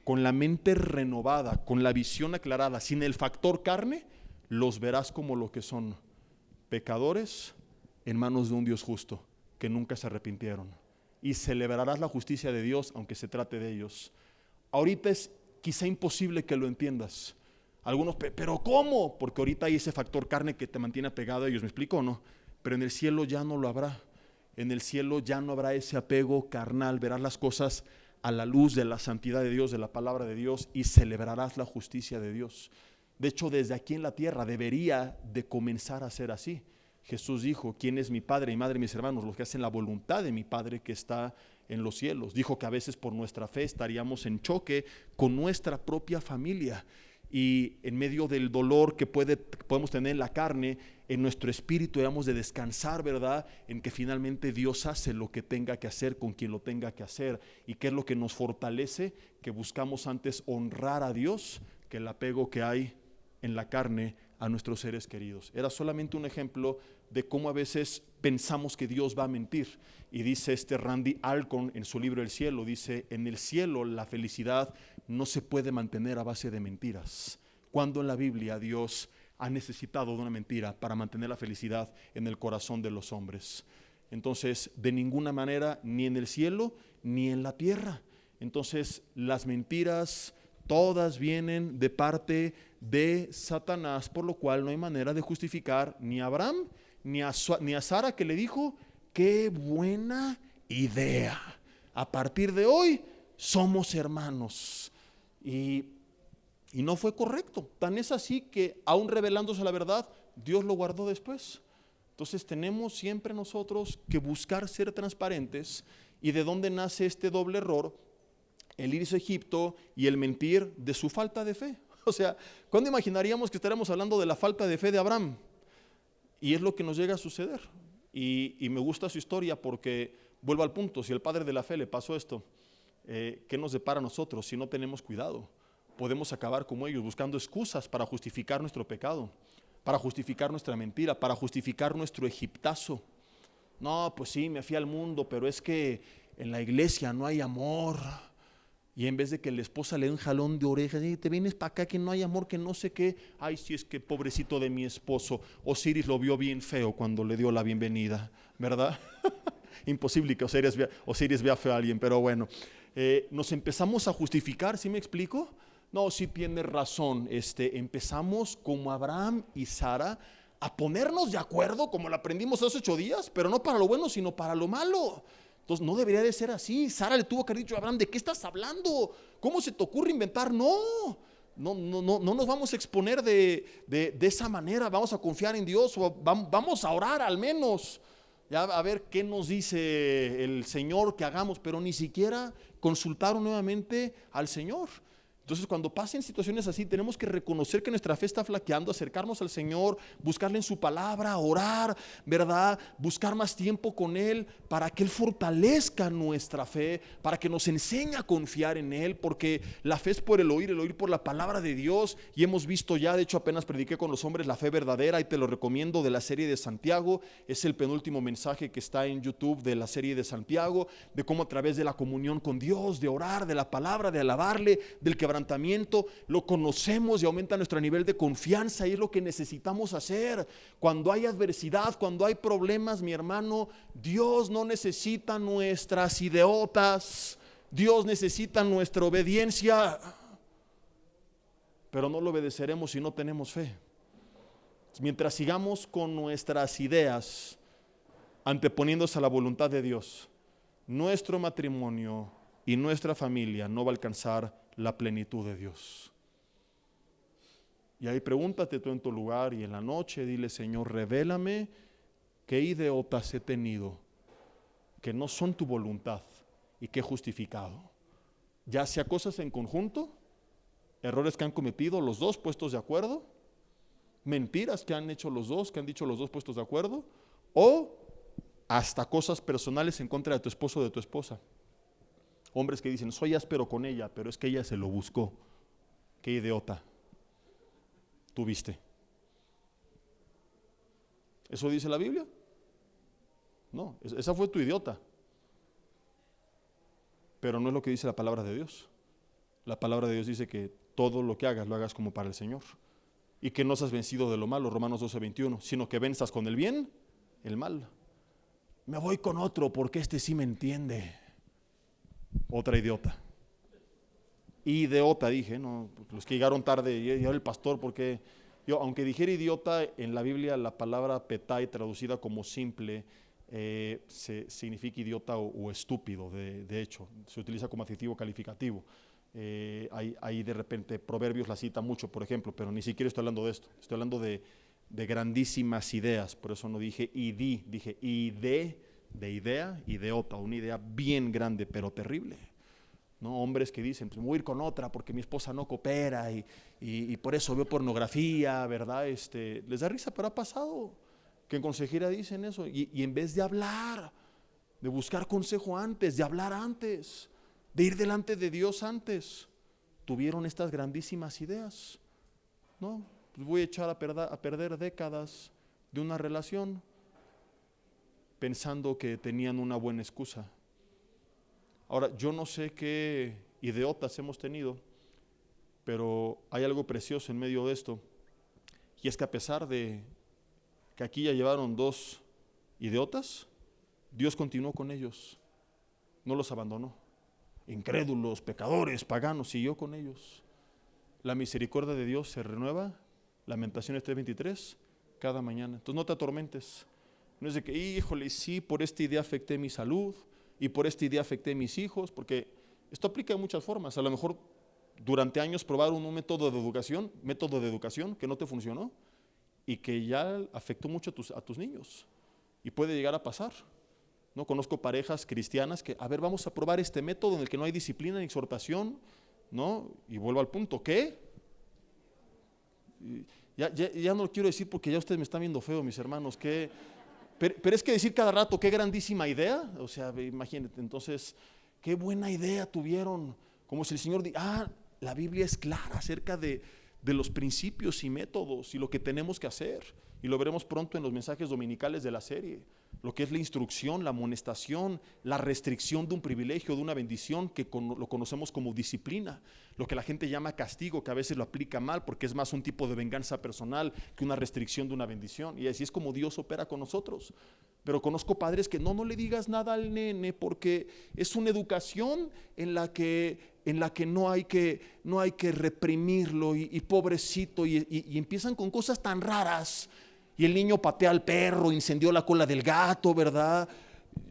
con la mente renovada, con la visión aclarada, sin el factor carne, los verás como lo que son, pecadores en manos de un Dios justo, que nunca se arrepintieron, y celebrarás la justicia de Dios aunque se trate de ellos. Ahorita es quizá imposible que lo entiendas. Algunos, pero ¿cómo? Porque ahorita hay ese factor carne que te mantiene apegado a ellos, ¿me explico o no? Pero en el cielo ya no lo habrá. En el cielo ya no habrá ese apego carnal, verás las cosas a la luz de la santidad de Dios, de la palabra de Dios, y celebrarás la justicia de Dios. De hecho, desde aquí en la tierra debería de comenzar a ser así. Jesús dijo, ¿quién es mi padre y madre, mis hermanos? Los que hacen la voluntad de mi Padre que está en los cielos. Dijo que a veces por nuestra fe estaríamos en choque con nuestra propia familia, y en medio del dolor que podemos tener en la carne, en nuestro espíritu debemos de descansar, ¿verdad? En que finalmente Dios hace lo que tenga que hacer con quien lo tenga que hacer. ¿Y qué es lo que nos fortalece? Que buscamos antes honrar a Dios que el apego que hay en la carne a nuestros seres queridos. Era solamente un ejemplo de cómo a veces pensamos que Dios va a mentir. Y dice Randy Alcorn en su libro El Cielo, dice, en el cielo la felicidad no se puede mantener a base de mentiras. Cuando en la Biblia Dios ha necesitado de una mentira para mantener la felicidad en el corazón de los hombres. Entonces, de ninguna manera, ni en el cielo ni en la tierra. Entonces, las mentiras todas vienen de parte de Satanás, por lo cual no hay manera de justificar ni a Abraham ni a Sara, que le dijo, qué buena idea, a partir de hoy somos hermanos. Y Y no fue correcto. Tan es así que aún revelándose la verdad, Dios lo guardó después. Entonces tenemos siempre nosotros que buscar ser transparentes. ¿Y de dónde nace este doble error? El irse a Egipto y el mentir de su falta de fe. O sea, ¿cuándo imaginaríamos que estaríamos hablando de la falta de fe de Abraham? Y es lo que nos llega a suceder. Y me gusta su historia porque, vuelvo al punto, si el padre de la fe le pasó esto, ¿qué nos depara a nosotros si no tenemos cuidado? Podemos acabar como ellos, buscando excusas para justificar nuestro pecado, para justificar nuestra mentira, para justificar nuestro egiptazo. No, pues sí, me fui al mundo, pero es que en la iglesia no hay amor. Y en vez de que la esposa le dé un jalón de orejas, te vienes para acá que no hay amor, que no sé qué. Ay, sí, es que pobrecito de mi esposo. Osiris lo vio bien feo cuando le dio la bienvenida, ¿verdad? Imposible que Osiris vea feo a alguien, pero bueno. Nos empezamos a justificar, ¿sí me explico? No, sí tiene razón. Empezamos como Abraham y Sara a ponernos de acuerdo, como lo aprendimos hace 8 días, pero no para lo bueno, sino para lo malo. Entonces no debería de ser así. Sara le tuvo que haber dicho a Abraham, ¿de qué estás hablando? ¿Cómo se te ocurre inventar? No nos vamos a exponer de esa manera. Vamos a confiar en Dios, o vamos a orar al menos, ya a ver qué nos dice el Señor que hagamos, pero ni siquiera consultaron nuevamente al Señor. Entonces, cuando pasen situaciones así, tenemos que reconocer que nuestra fe está flaqueando, acercarnos al Señor, buscarle en su palabra, orar, ¿verdad? Buscar más tiempo con Él para que Él fortalezca nuestra fe, para que nos enseñe a confiar en Él, porque la fe es por el oír por la palabra de Dios. Y hemos visto ya, de hecho apenas prediqué con los hombres la fe verdadera, y te lo recomiendo, de la serie de Santiago. Es el penúltimo mensaje que está en YouTube de la serie de Santiago, de cómo a través de la comunión con Dios, de orar, de la palabra, de alabarle, del quebrantamiento, lo conocemos y aumenta nuestro nivel de confianza. Y es lo que necesitamos hacer cuando hay adversidad, cuando hay problemas, mi hermano. Dios no necesita nuestras ideotas, Dios necesita nuestra obediencia, pero no lo obedeceremos si no tenemos fe. Mientras sigamos con nuestras ideas anteponiéndose a la voluntad de Dios, nuestro matrimonio y nuestra familia no va a alcanzar la plenitud de Dios. Y ahí pregúntate tú en tu lugar, y en la noche dile: Señor, revélame qué ideotas he tenido que no son tu voluntad y que he justificado, ya sea cosas en conjunto, errores que han cometido los dos puestos de acuerdo, mentiras que han hecho los dos, que han dicho los dos puestos de acuerdo, o hasta cosas personales en contra de tu esposo o de tu esposa. Hombres que dicen: soy áspero con ella, pero es que ella se lo buscó. Qué idiota tuviste. ¿Eso dice la Biblia? No, esa fue tu idiota. Pero no es lo que dice la palabra de Dios. La palabra de Dios dice que todo lo que hagas, lo hagas como para el Señor. Y que no seas vencido de lo malo, Romanos 12:21, sino que venzas con el bien el mal. Me voy con otro porque este sí me entiende. Otra idiota. Idiota dije, no, los que llegaron tarde, y el pastor, porque yo, aunque dijera idiota, en la Biblia la palabra petai, traducida como simple, significa idiota o estúpido. De hecho, se utiliza como adjetivo calificativo. Ahí de repente Proverbios la cita mucho, por ejemplo, pero ni siquiera estoy hablando de esto. Estoy hablando de grandísimas ideas. Por eso no dije dije de idea, idiota, una idea bien grande pero terrible. ¿No? Hombres que dicen: pues me voy a ir con otra porque mi esposa no coopera y por eso veo pornografía, ¿verdad? Les da risa, pero ha pasado que en consejería dicen eso, y en vez de hablar, de buscar consejo antes, de hablar antes, de ir delante de Dios antes, tuvieron estas grandísimas ideas. No, pues voy a echar a perder décadas de una relación pensando que tenían una buena excusa. Ahora, yo no sé qué idiotas hemos tenido, pero hay algo precioso en medio de esto, y es que a pesar de que aquí ya llevaron 2 idiotas, Dios continuó con ellos, no los abandonó. Incrédulos, pecadores, paganos, siguió con ellos. La misericordia de Dios se renueva, Lamentaciones 3:23, cada mañana. Entonces no te atormentes. No es de que, híjole, sí, por esta idea afecté mi salud, y por esta idea afecté a mis hijos, porque esto aplica de muchas formas. A lo mejor durante años probaron un método de educación que no te funcionó y que ya afectó mucho a tus niños. Y puede llegar a pasar. No conozco parejas cristianas que, a ver, vamos a probar este método en el que no hay disciplina ni exhortación, ¿no? Y vuelvo al punto, ¿qué? Ya no lo quiero decir porque ya ustedes me están viendo feo, mis hermanos, ¿qué? Pero es que decir cada rato, qué grandísima idea, o sea, imagínate, entonces, qué buena idea tuvieron, como si el Señor la Biblia es clara acerca de los principios y métodos y lo que tenemos que hacer, y lo veremos pronto en los mensajes dominicales de la serie, lo que es la instrucción, la amonestación, la restricción de un privilegio, de una bendición que lo conocemos como disciplina, lo que la gente llama castigo, que a veces lo aplica mal porque es más un tipo de venganza personal que una restricción de una bendición, y así es como Dios opera con nosotros. Pero conozco padres que no le digas nada al nene porque es una educación en la que no hay que reprimirlo y pobrecito, y empiezan con cosas tan raras. Y el niño patea al perro, incendió la cola del gato, ¿verdad?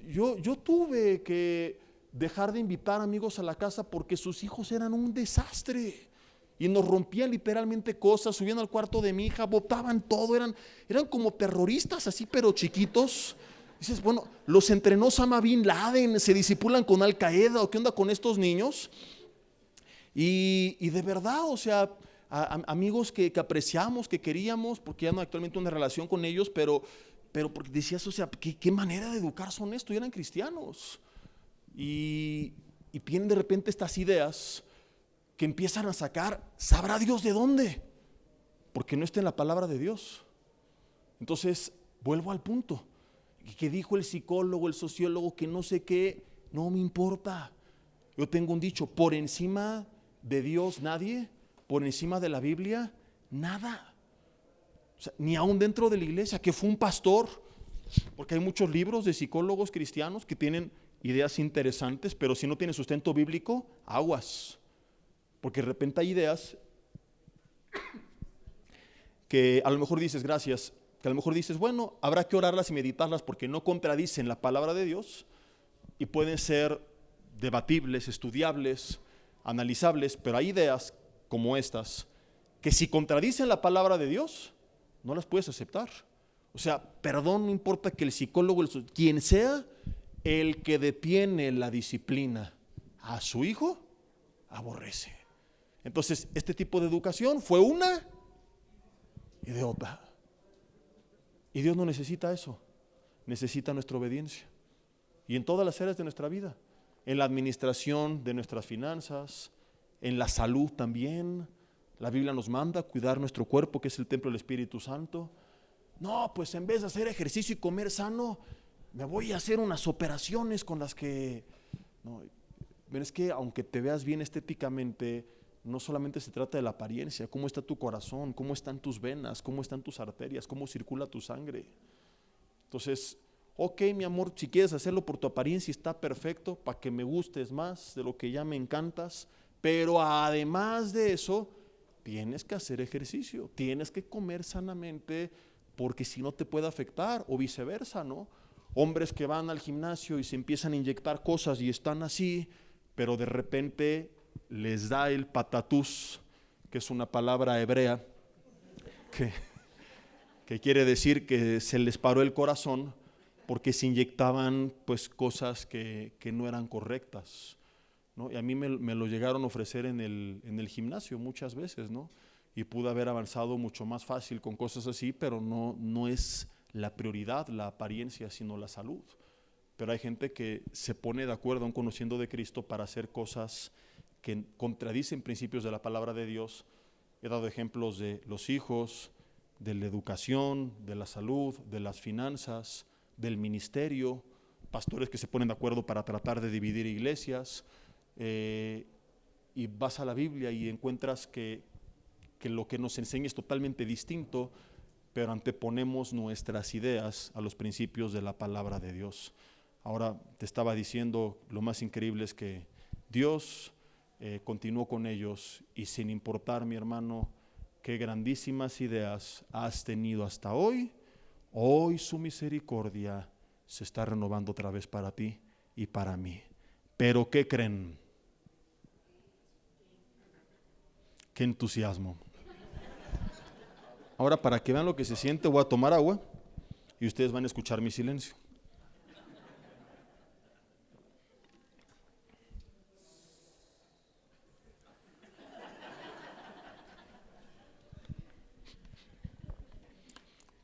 Yo tuve que dejar de invitar amigos a la casa porque sus hijos eran un desastre. Y nos rompían literalmente cosas, subían al cuarto de mi hija, botaban todo, eran como terroristas así, pero chiquitos. Dices, bueno, los entrenó Osama Bin Laden, se disipulan con Al Qaeda, ¿o qué onda con estos niños? Y de verdad, o sea, amigos que apreciamos, que queríamos, porque ya no hay actualmente una relación con ellos, pero porque decías, o sea, ¿qué manera de educar son esto? Y eran cristianos. Y vienen de repente estas ideas que empiezan a sacar, ¿sabrá Dios de dónde? Porque no está en la palabra de Dios. Entonces, vuelvo al punto, que dijo el psicólogo, el sociólogo, que no sé qué, no me importa. Yo tengo un dicho, por encima de Dios nadie, por encima de la Biblia nada. O sea, ni aún dentro de la iglesia, que fue un pastor, porque hay muchos libros de psicólogos cristianos que tienen ideas interesantes, pero si no tiene sustento bíblico, aguas. Porque de repente hay ideas que a lo mejor dices, gracias, que a lo mejor dices, bueno, habrá que orarlas y meditarlas porque no contradicen la palabra de Dios y pueden ser debatibles, estudiables, analizables, pero hay ideas como estas que si contradicen la palabra de Dios, no las puedes aceptar. O sea, perdón, no importa que el psicólogo, quien sea, el que detiene la disciplina a su hijo, aborrece. Entonces, este tipo de educación fue una idiota. Y Dios no necesita eso, necesita nuestra obediencia. Y en todas las áreas de nuestra vida, en la administración de nuestras finanzas, en la salud también. La Biblia nos manda a cuidar nuestro cuerpo, que es el templo del Espíritu Santo. No, pues en vez de hacer ejercicio y comer sano, me voy a hacer unas operaciones con las que... No, pero es que aunque te veas bien estéticamente, no solamente se trata de la apariencia, cómo está tu corazón, cómo están tus venas, cómo están tus arterias, cómo circula tu sangre. Entonces, ok, mi amor, si quieres hacerlo por tu apariencia está perfecto, para que me gustes más de lo que ya me encantas, pero además de eso, tienes que hacer ejercicio, tienes que comer sanamente, porque si no te puede afectar, o viceversa, ¿no? Hombres que van al gimnasio y se empiezan a inyectar cosas y están así, pero de repente les da el patatús, que es una palabra hebrea, que quiere decir que se les paró el corazón porque se inyectaban pues cosas que no eran correctas, ¿no? Y a mí me lo llegaron a ofrecer en el gimnasio muchas veces, ¿no? Y pude haber avanzado mucho más fácil con cosas así, pero no es la prioridad la apariencia, sino la salud. Pero hay gente que se pone de acuerdo, aun conociendo de Cristo, para hacer cosas que contradicen principios de la palabra de Dios. He dado ejemplos de los hijos, de la educación, de la salud, de las finanzas, del ministerio, pastores que se ponen de acuerdo para tratar de dividir iglesias, y vas a la Biblia y encuentras que lo que nos enseña es totalmente distinto, pero anteponemos nuestras ideas a los principios de la palabra de Dios. Ahora te estaba diciendo, lo más increíble es que Dios continuó con ellos, y sin importar, mi hermano, qué grandísimas ideas has tenido hasta hoy, hoy su misericordia se está renovando otra vez para ti y para mí. Pero ¿qué creen? Qué entusiasmo. Ahora, para que vean lo que se siente, voy a tomar agua y ustedes van a escuchar mi silencio.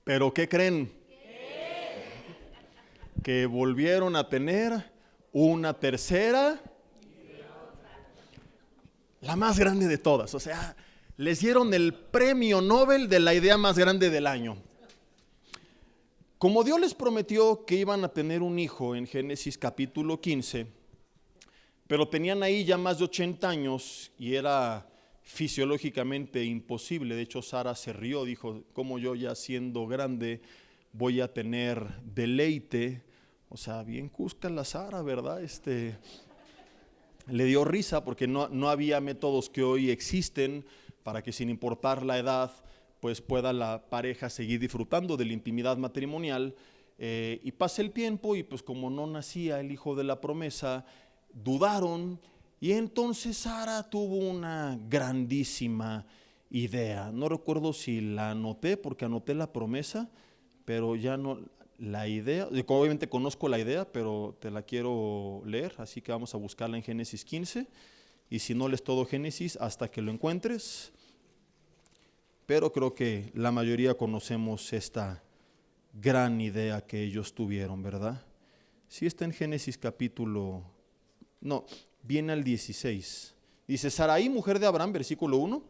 Pero ¿qué creen? Que volvieron a tener una tercera, la más grande de todas. O sea, les dieron el premio Nobel de la idea más grande del año. Como Dios les prometió que iban a tener un hijo en Génesis capítulo 15, pero tenían ahí ya más de 80 años y era fisiológicamente imposible. De hecho, Sara se rió, dijo, ¿cómo yo ya siendo grande voy a tener deleite? O sea, bien cusca la Sara, ¿verdad? Le dio risa porque no había métodos que hoy existen para que, sin importar la edad, pues pueda la pareja seguir disfrutando de la intimidad matrimonial. Y pasa el tiempo y pues como no nacía el hijo de la promesa, dudaron y entonces Sara tuvo una grandísima idea. No recuerdo si la anoté porque anoté la promesa, pero ya no la idea. Obviamente conozco la idea, pero te la quiero leer, así que vamos a buscarla en Génesis 15. Y si no lees todo Génesis hasta que lo encuentres, pero creo que la mayoría conocemos esta gran idea que ellos tuvieron, ¿verdad? Si está en Génesis capítulo, no, viene al 16. Dice, Sarai, mujer de Abraham, versículo 1,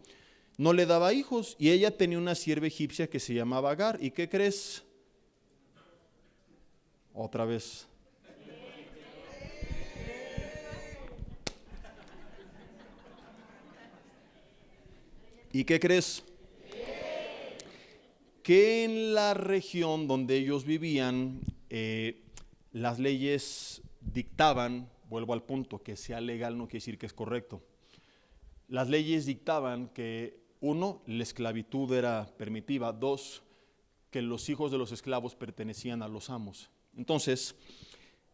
no le daba hijos y ella tenía una sierva egipcia que se llamaba Agar. ¿Y qué crees? Otra vez. ¿Y qué crees? Que en la región donde ellos vivían, las leyes dictaban, vuelvo al punto, que sea legal no quiere decir que es correcto. Las leyes dictaban que, uno, la esclavitud era permitida, dos, que los hijos de los esclavos pertenecían a los amos. Entonces,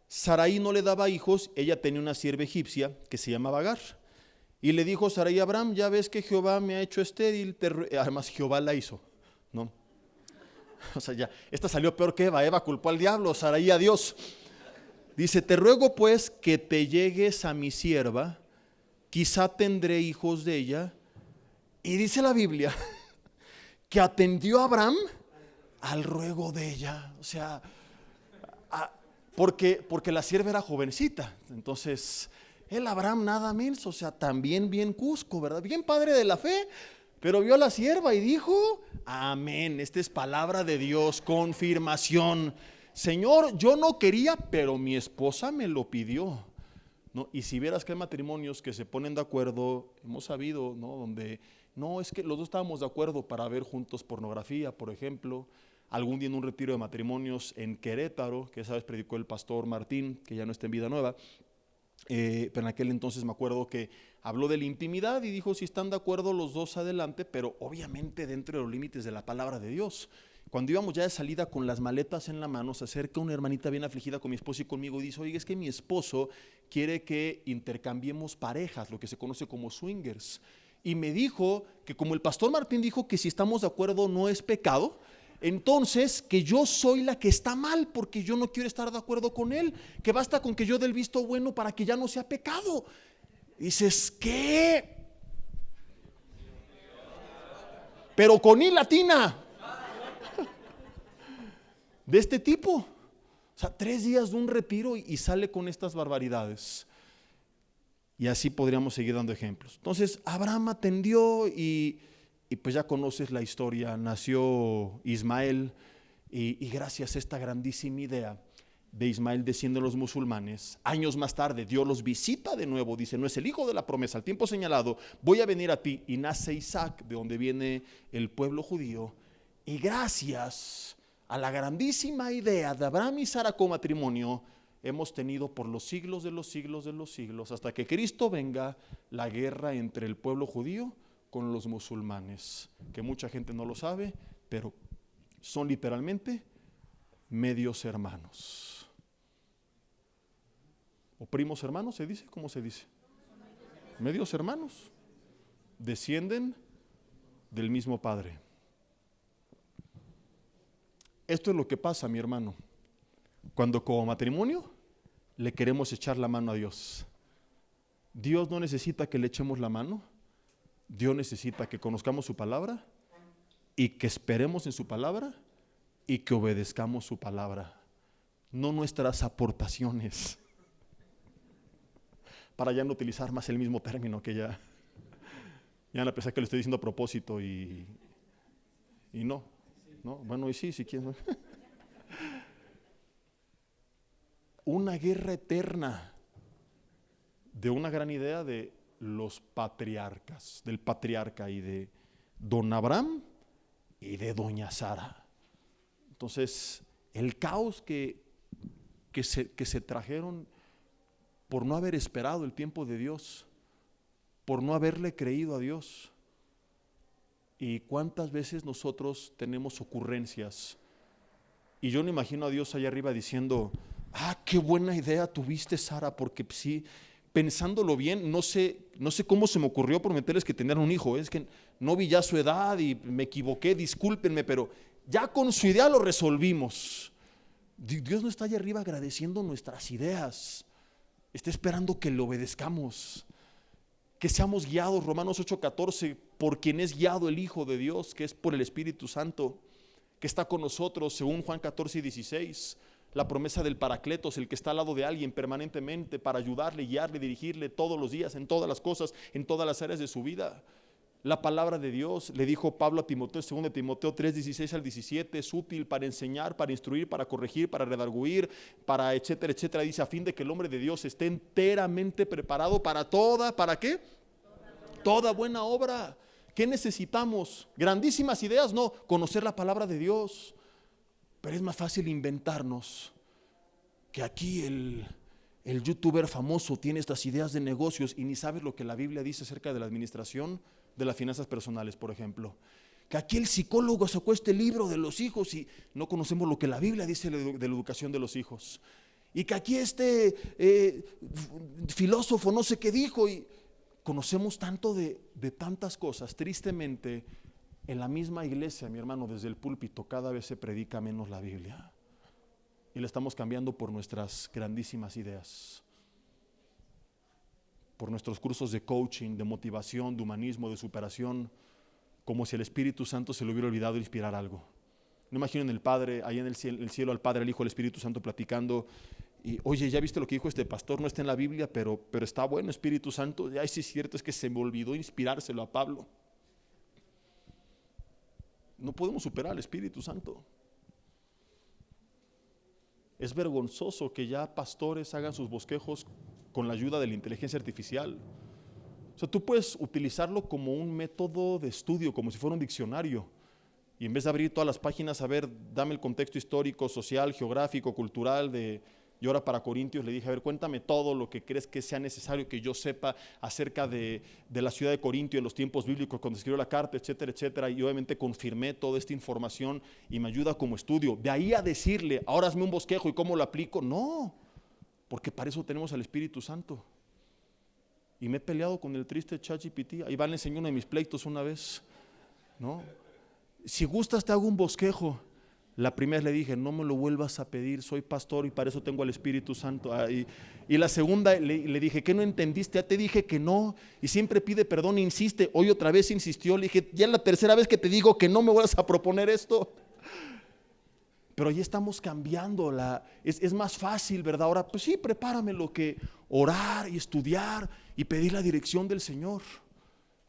Sarai no le daba hijos, ella tenía una sierva egipcia que se llamaba Agar. Y le dijo Sarai a Abraham, ya ves que Jehová me ha hecho estéril, además Jehová la hizo, ¿no? O sea, ya, esta salió peor que Eva culpó al diablo, Sarai a Dios. Dice, te ruego pues que te llegues a mi sierva, quizá tendré hijos de ella. Y dice la Biblia que atendió a Abraham al ruego de ella. O sea, porque la sierva era jovencita. Entonces, el Abraham nada menos, o sea, también bien cusco, ¿verdad? Bien padre de la fe, pero vio a la sierva y dijo, amén, esta es palabra de Dios, confirmación. Señor, yo no quería, pero mi esposa me lo pidió. ¿No? Y si vieras que hay matrimonios que se ponen de acuerdo, hemos sabido, ¿no? Donde no, es que los dos estábamos de acuerdo para ver juntos pornografía, por ejemplo. Algún día en un retiro de matrimonios en Querétaro, que sabes predicó el pastor Martín, que ya no está en Vida Nueva, pero en aquel entonces me acuerdo que habló de la intimidad y dijo, si están de acuerdo los dos adelante, pero obviamente dentro de los límites de la palabra de Dios. Cuando íbamos ya de salida con las maletas en la mano, se acerca una hermanita bien afligida con mi esposo y conmigo y dice, oye, es que mi esposo quiere que intercambiemos parejas, lo que se conoce como swingers. Y me dijo que como el pastor Martín dijo que si estamos de acuerdo no es pecado, entonces que yo soy la que está mal porque yo no quiero estar de acuerdo con él, que basta con que yo dé el visto bueno para que ya no sea pecado. Dices, ¿qué? Pero con I latina. De este tipo. O sea, 3 días de un retiro y sale con estas barbaridades. Y así podríamos seguir dando ejemplos. Entonces, Abraham atendió y pues ya conoces la historia. Nació Ismael y gracias a esta grandísima idea de Ismael descienden los musulmanes. Años más tarde Dios los visita de nuevo, dice, no es el hijo de la promesa, al tiempo señalado voy a venir a ti, y nace Isaac, de donde viene el pueblo judío. Y gracias a la grandísima idea de Abraham y Sara como matrimonio, hemos tenido por los siglos de los siglos de los siglos, hasta que Cristo venga, la guerra entre el pueblo judío con los musulmanes, que mucha gente no lo sabe, pero son literalmente medios hermanos. ¿O primos hermanos se dice? ¿Cómo se dice? Medios hermanos. descienden del mismo Padre. Esto es lo que pasa, mi hermano, cuando como matrimonio le queremos echar la mano a Dios. Dios no necesita que le echemos la mano. Dios necesita que conozcamos su palabra y que esperemos en su palabra y que obedezcamos su palabra, no nuestras aportaciones, para ya no utilizar más el mismo término que ya a pesar que lo estoy diciendo a propósito y no, bueno, y sí, si quieren. Una guerra eterna de una gran idea de los patriarcas, del patriarca y de don Abraham y de doña Sara. Entonces, el caos que se trajeron por no haber esperado el tiempo de Dios, por no haberle creído a Dios. Y cuántas veces nosotros tenemos ocurrencias, y yo no imagino a Dios allá arriba diciendo: qué buena idea tuviste, Sara, porque sí, pensándolo bien, no sé cómo se me ocurrió prometerles que tenían un hijo, es que no vi ya su edad y me equivoqué, discúlpenme, pero ya con su idea lo resolvimos. Dios no está allá arriba agradeciendo nuestras ideas, está esperando que le obedezcamos, que seamos guiados, Romanos 8:14, por quien es guiado el Hijo de Dios, que es por el Espíritu Santo, que está con nosotros, según Juan 14:16, la promesa del Paracletos, el que está al lado de alguien permanentemente para ayudarle, guiarle, dirigirle todos los días, en todas las cosas, en todas las áreas de su vida. La palabra de Dios, le dijo Pablo a Timoteo, 2 Timoteo 3:16 al 17, es útil para enseñar, para instruir, para corregir, para redarguir, para etcétera, etcétera. Dice, a fin de que el hombre de Dios esté enteramente preparado para toda, ¿para qué? Toda buena obra. ¿Qué necesitamos? ¿Grandísimas ideas? No, conocer la palabra de Dios. Pero es más fácil inventarnos que aquí el youtuber famoso tiene estas ideas de negocios y ni sabes lo que la Biblia dice acerca de la administración de las finanzas personales, por ejemplo. Que aquí el psicólogo sacó este libro de los hijos y no conocemos lo que la Biblia dice de la educación de los hijos. Y que aquí este filósofo no sé qué dijo, y conocemos tanto de tantas cosas. Tristemente, en la misma iglesia, mi hermano, desde el púlpito cada vez se predica menos la Biblia y la estamos cambiando por nuestras grandísimas ideas, por nuestros cursos de coaching, de motivación, de humanismo, de superación, como si el Espíritu Santo se le hubiera olvidado inspirar algo. No imaginen el Padre, ahí en el cielo al Padre, al Hijo, al Espíritu Santo platicando y: oye, ¿ya viste lo que dijo este pastor? No está en la Biblia, pero está bueno, Espíritu Santo. Ay, sí es cierto, es que se me olvidó inspirárselo a Pablo. No podemos superar al Espíritu Santo. Es vergonzoso que ya pastores hagan sus bosquejos con la ayuda de la inteligencia artificial. O sea, tú puedes utilizarlo como un método de estudio, como si fuera un diccionario. Y en vez de abrir todas las páginas, a ver, dame el contexto histórico, social, geográfico, cultural de... Y ahora para Corintios le dije: a ver, cuéntame todo lo que crees que sea necesario que yo sepa acerca de la ciudad de Corintio en los tiempos bíblicos, cuando escribió la carta, etcétera, etcétera. Y obviamente confirmé toda esta información y me ayuda como estudio. De ahí a decirle: ahora hazme un bosquejo y cómo lo aplico. No, porque para eso tenemos al Espíritu Santo. Y me he peleado con el triste ChatGPT. Ahí va, le enseñé uno de mis pleitos una vez, ¿no? Si gustas te hago un bosquejo. La primera le dije: no me lo vuelvas a pedir, soy pastor y para eso tengo al Espíritu Santo. Y la segunda le dije: ¿qué no entendiste? Ya te dije que no. Y siempre pide perdón e insiste. Hoy otra vez insistió. Le dije: ya es la tercera vez que te digo que no me vuelvas a proponer esto. Pero ya estamos cambiando. Es más fácil, ¿verdad? Ahora, pues sí, prepárame lo que orar y estudiar y pedir la dirección del Señor.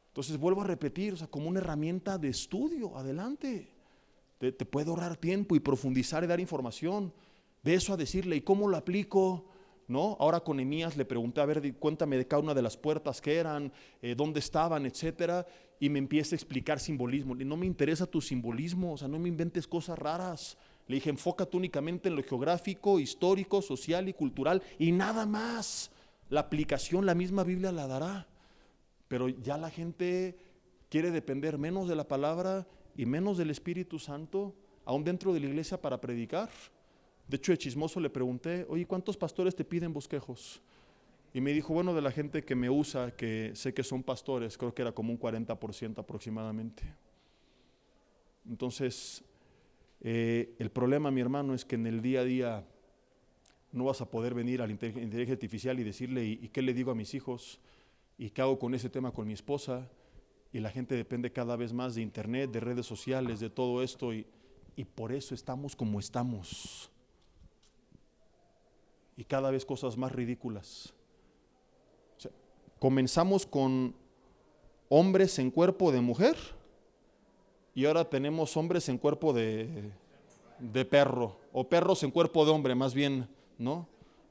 Entonces vuelvo a repetir, o sea, como una herramienta de estudio, adelante. Te puede ahorrar tiempo y profundizar y dar información. De eso a decirle: ¿y cómo lo aplico? ¿No? Ahora con Nehemías le pregunté: a ver, cuéntame de cada una de las puertas que eran, dónde estaban, etcétera. Y me empieza a explicar simbolismo. Y no me interesa tu simbolismo, o sea, no me inventes cosas raras. Le dije: enfócate únicamente en lo geográfico, histórico, social y cultural y nada más. La aplicación la misma Biblia la dará. Pero ya la gente quiere depender menos de la palabra y menos del Espíritu Santo, aún dentro de la iglesia, para predicar. De hecho, de chismoso le pregunté: oye, ¿cuántos pastores te piden bosquejos? Y me dijo, bueno, de la gente que me usa, que sé que son pastores, creo que era como un 40% aproximadamente. Entonces, el problema, mi hermano, es que en el día a día no vas a poder venir a la inteligencia artificial y decirle, ¿y qué le digo a mis hijos? ¿Y qué hago con ese tema con mi esposa? Y la gente depende cada vez más de internet, de redes sociales, de todo esto, y por eso estamos como estamos. Y cada vez cosas más ridículas. O sea, comenzamos con hombres en cuerpo de mujer y ahora tenemos hombres en cuerpo de perro, o perros en cuerpo de hombre, más bien, ¿no?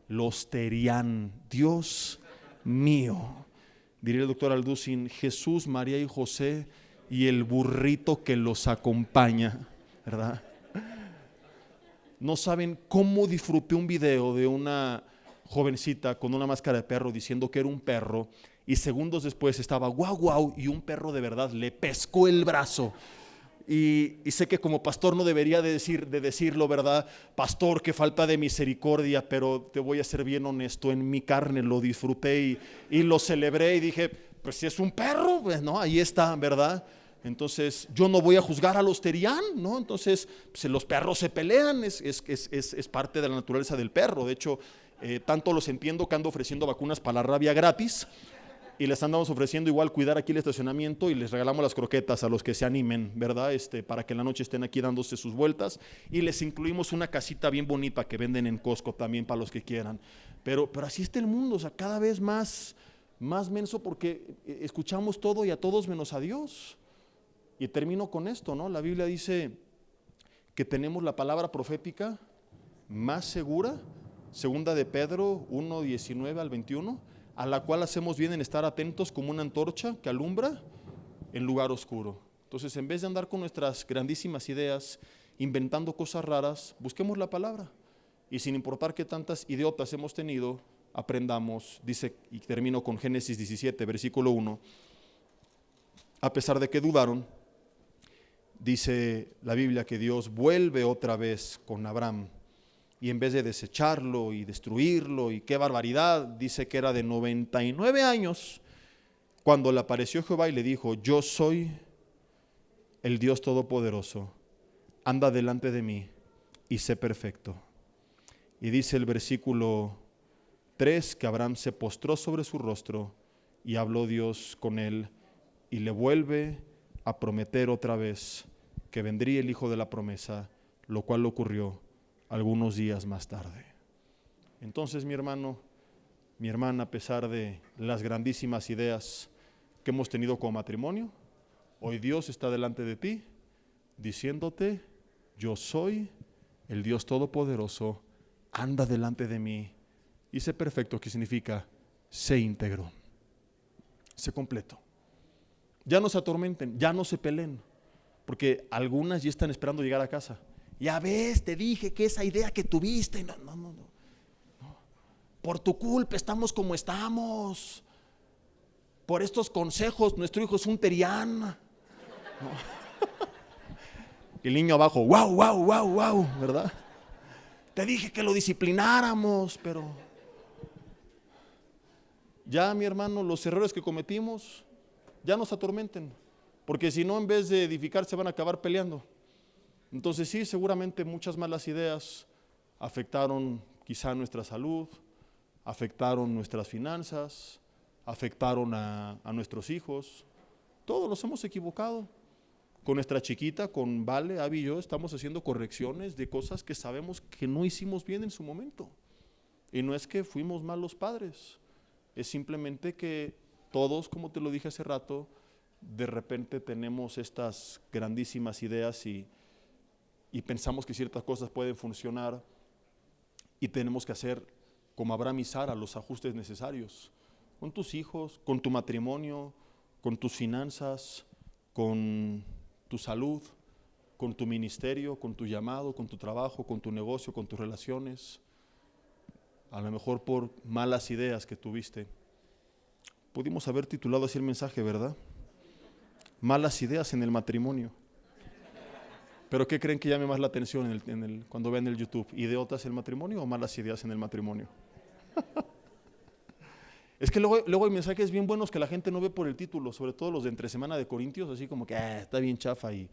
Los terian, Dios mío. Diría el doctor Alducin, Jesús, María y José y el burrito que los acompaña, ¿verdad? No saben cómo disfruté un video de una jovencita con una máscara de perro diciendo que era un perro, y segundos después estaba guau guau y un perro de verdad le pescó el brazo. Y sé que como pastor no debería de decirlo, ¿verdad? Pastor, qué falta de misericordia, pero te voy a ser bien honesto, en mi carne lo disfruté y lo celebré y dije, pues si es un perro, pues no, ahí está, ¿verdad? Entonces yo no voy a juzgar a los terián, ¿no? Entonces pues, los perros se pelean, es parte de la naturaleza del perro. De hecho, tanto los entiendo que ando ofreciendo vacunas para la rabia gratis. Y les andamos ofreciendo igual cuidar aquí el estacionamiento y les regalamos las croquetas a los que se animen, ¿verdad? Para que en la noche estén aquí dándose sus vueltas. Y les incluimos una casita bien bonita que venden en Costco también para los que quieran. Pero así está el mundo, o sea, cada vez más menso porque escuchamos todo y a todos menos a Dios. Y termino con esto, ¿no? La Biblia dice que tenemos la palabra profética más segura, segunda de Pedro 1:19 al 21, a la cual hacemos bien en estar atentos como una antorcha que alumbra en lugar oscuro. Entonces, en vez de andar con nuestras grandísimas ideas, inventando cosas raras, busquemos la palabra. Y sin importar qué tantas idiotas hemos tenido, aprendamos, dice, y termino con Génesis 17, versículo 1, a pesar de que dudaron, dice la Biblia que Dios vuelve otra vez con Abraham. Y en vez de desecharlo y destruirlo, y qué barbaridad, dice que era de 99 años, cuando le apareció Jehová y le dijo, yo soy el Dios Todopoderoso, anda delante de mí y sé perfecto. Y dice el versículo 3 que Abraham se postró sobre su rostro y habló Dios con él y le vuelve a prometer otra vez que vendría el hijo de la promesa, lo cual ocurrió algunos días más tarde. Entonces, mi hermano, mi hermana, a pesar de las grandísimas ideas que hemos tenido como matrimonio, hoy Dios está delante de ti diciéndote, yo soy el Dios Todopoderoso, anda delante de mí y sé perfecto, que significa sé íntegro, sé completo. Ya no se atormenten, ya no se peleen, porque algunas ya están esperando llegar a casa. Ya ves, te dije que esa idea que tuviste, no. Por tu culpa estamos como estamos. Por estos consejos, nuestro hijo es un terián. ¿No? El niño abajo, wow, ¿verdad? Te dije que lo disciplináramos, pero ya, mi hermano, los errores que cometimos, ya nos atormenten, porque si no, en vez de edificar, se van a acabar peleando. Entonces sí, seguramente muchas malas ideas afectaron quizá nuestra salud, afectaron nuestras finanzas, afectaron a nuestros hijos. Todos nos hemos equivocado. Con nuestra chiquita, con Vale, Abby y yo, estamos haciendo correcciones de cosas que sabemos que no hicimos bien en su momento. Y no es que fuimos malos padres, es simplemente que todos, como te lo dije hace rato, de repente tenemos estas grandísimas ideas y pensamos que ciertas cosas pueden funcionar y tenemos que hacer, como Abraham y Sara, los ajustes necesarios con tus hijos, con tu matrimonio, con tus finanzas, con tu salud, con tu ministerio, con tu llamado, con tu trabajo, con tu negocio, con tus relaciones. A lo mejor por malas ideas que tuviste. Pudimos haber titulado así el mensaje, ¿verdad? Malas ideas en el matrimonio. ¿Pero qué creen que llame más la atención cuando vean el YouTube? ¿Idiotas en el matrimonio o malas ideas en el matrimonio? Es que luego hay mensajes bien buenos que la gente no ve por el título, sobre todo los de entre semana de Corintios, así como que está bien chafa y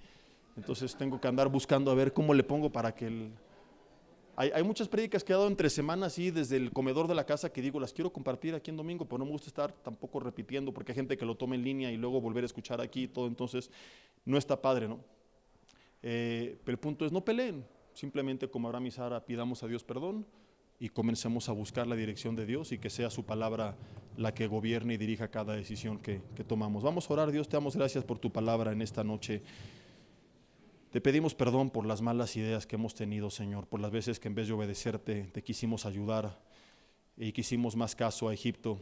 entonces tengo que andar buscando a ver cómo le pongo para que Hay muchas prédicas que he dado entre semanas, así desde el comedor de la casa, que digo, las quiero compartir aquí en domingo, pero no me gusta estar tampoco repitiendo porque hay gente que lo toma en línea y luego volver a escuchar aquí y todo, entonces no está padre, ¿no? Pero el punto es, no peleen, simplemente como Abraham y Sara, pidamos a Dios perdón y comencemos a buscar la dirección de Dios y que sea su palabra la que gobierne y dirija cada decisión que tomamos. Vamos a orar. Dios, te damos gracias por tu palabra en esta noche. Te pedimos perdón por las malas ideas que hemos tenido, Señor, por las veces que en vez de obedecerte te quisimos ayudar y quisimos más caso a Egipto,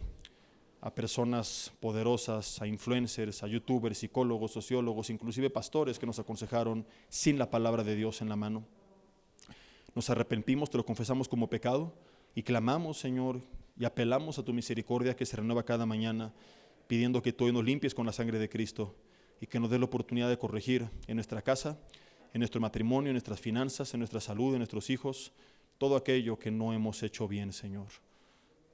a personas poderosas, a influencers, a youtubers, psicólogos, sociólogos, inclusive pastores que nos aconsejaron sin la palabra de Dios en la mano. Nos arrepentimos, te lo confesamos como pecado y clamamos, Señor, y apelamos a tu misericordia que se renueva cada mañana, pidiendo que tú hoy nos limpies con la sangre de Cristo y que nos dé la oportunidad de corregir en nuestra casa, en nuestro matrimonio, en nuestras finanzas, en nuestra salud, en nuestros hijos, todo aquello que no hemos hecho bien, Señor.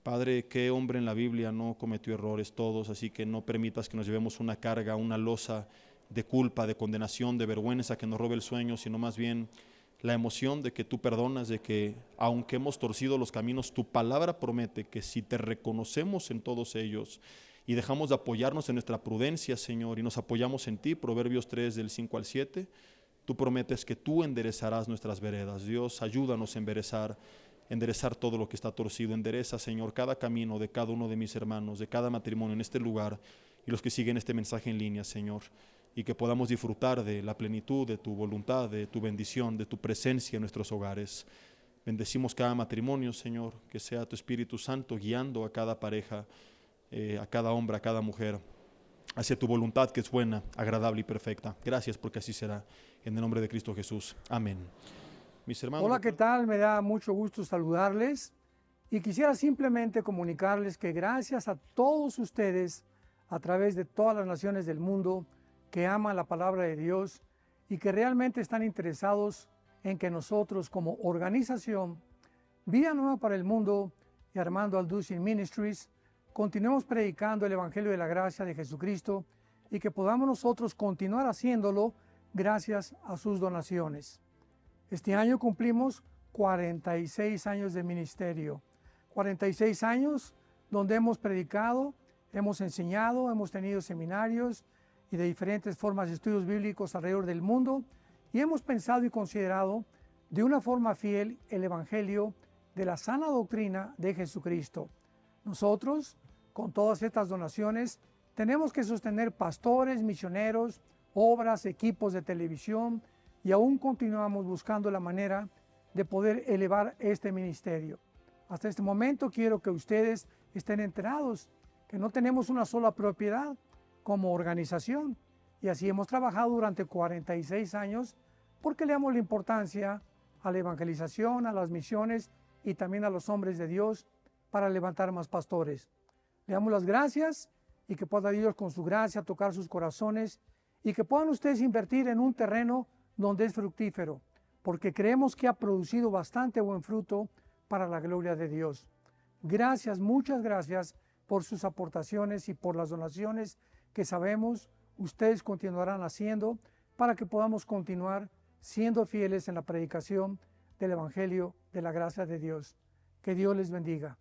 Padre, qué hombre en la Biblia no cometió errores todos, así que no permitas que nos llevemos una carga, una losa de culpa, de condenación, de vergüenza que nos robe el sueño, sino más bien la emoción de que tú perdonas, de que aunque hemos torcido los caminos, tu palabra promete que si te reconocemos en todos ellos y dejamos de apoyarnos en nuestra prudencia, Señor, y nos apoyamos en ti, Proverbios 3 del 5 al 7, tú prometes que tú enderezarás nuestras veredas. Dios, ayúdanos a enderezar todo lo que está torcido. Endereza, Señor, cada camino de cada uno de mis hermanos, de cada matrimonio en este lugar y los que siguen este mensaje en línea, Señor, y que podamos disfrutar de la plenitud de tu voluntad, de tu bendición, de tu presencia en nuestros hogares. Bendecimos cada matrimonio, Señor, que sea tu Espíritu Santo guiando a cada pareja, a cada hombre, a cada mujer, hacia tu voluntad que es buena, agradable y perfecta. Gracias porque así será. En el nombre de Cristo Jesús. Amén. Mis hermanos. Hola, ¿qué tal? Me da mucho gusto saludarles y quisiera simplemente comunicarles que gracias a todos ustedes a través de todas las naciones del mundo que aman la palabra de Dios y que realmente están interesados en que nosotros como organización Vida Nueva para el Mundo y Armando Alducin Ministries continuemos predicando el Evangelio de la Gracia de Jesucristo y que podamos nosotros continuar haciéndolo gracias a sus donaciones. Este año cumplimos 46 años de ministerio, 46 años donde hemos predicado, hemos enseñado, hemos tenido seminarios y de diferentes formas de estudios bíblicos alrededor del mundo y hemos pensado y considerado de una forma fiel el Evangelio de la sana doctrina de Jesucristo. Nosotros, con todas estas donaciones, tenemos que sostener pastores, misioneros, obras, equipos de televisión y aún continuamos buscando la manera de poder elevar este ministerio. Hasta este momento quiero que ustedes estén enterados que no tenemos una sola propiedad como organización y así hemos trabajado durante 46 años porque le damos la importancia a la evangelización, a las misiones y también a los hombres de Dios para levantar más pastores. Le damos las gracias y que pueda Dios con su gracia tocar sus corazones y que puedan ustedes invertir en un terreno donde es fructífero, porque creemos que ha producido bastante buen fruto para la gloria de Dios. Gracias, muchas gracias por sus aportaciones y por las donaciones que sabemos ustedes continuarán haciendo para que podamos continuar siendo fieles en la predicación del Evangelio de la gracia de Dios. Que Dios les bendiga.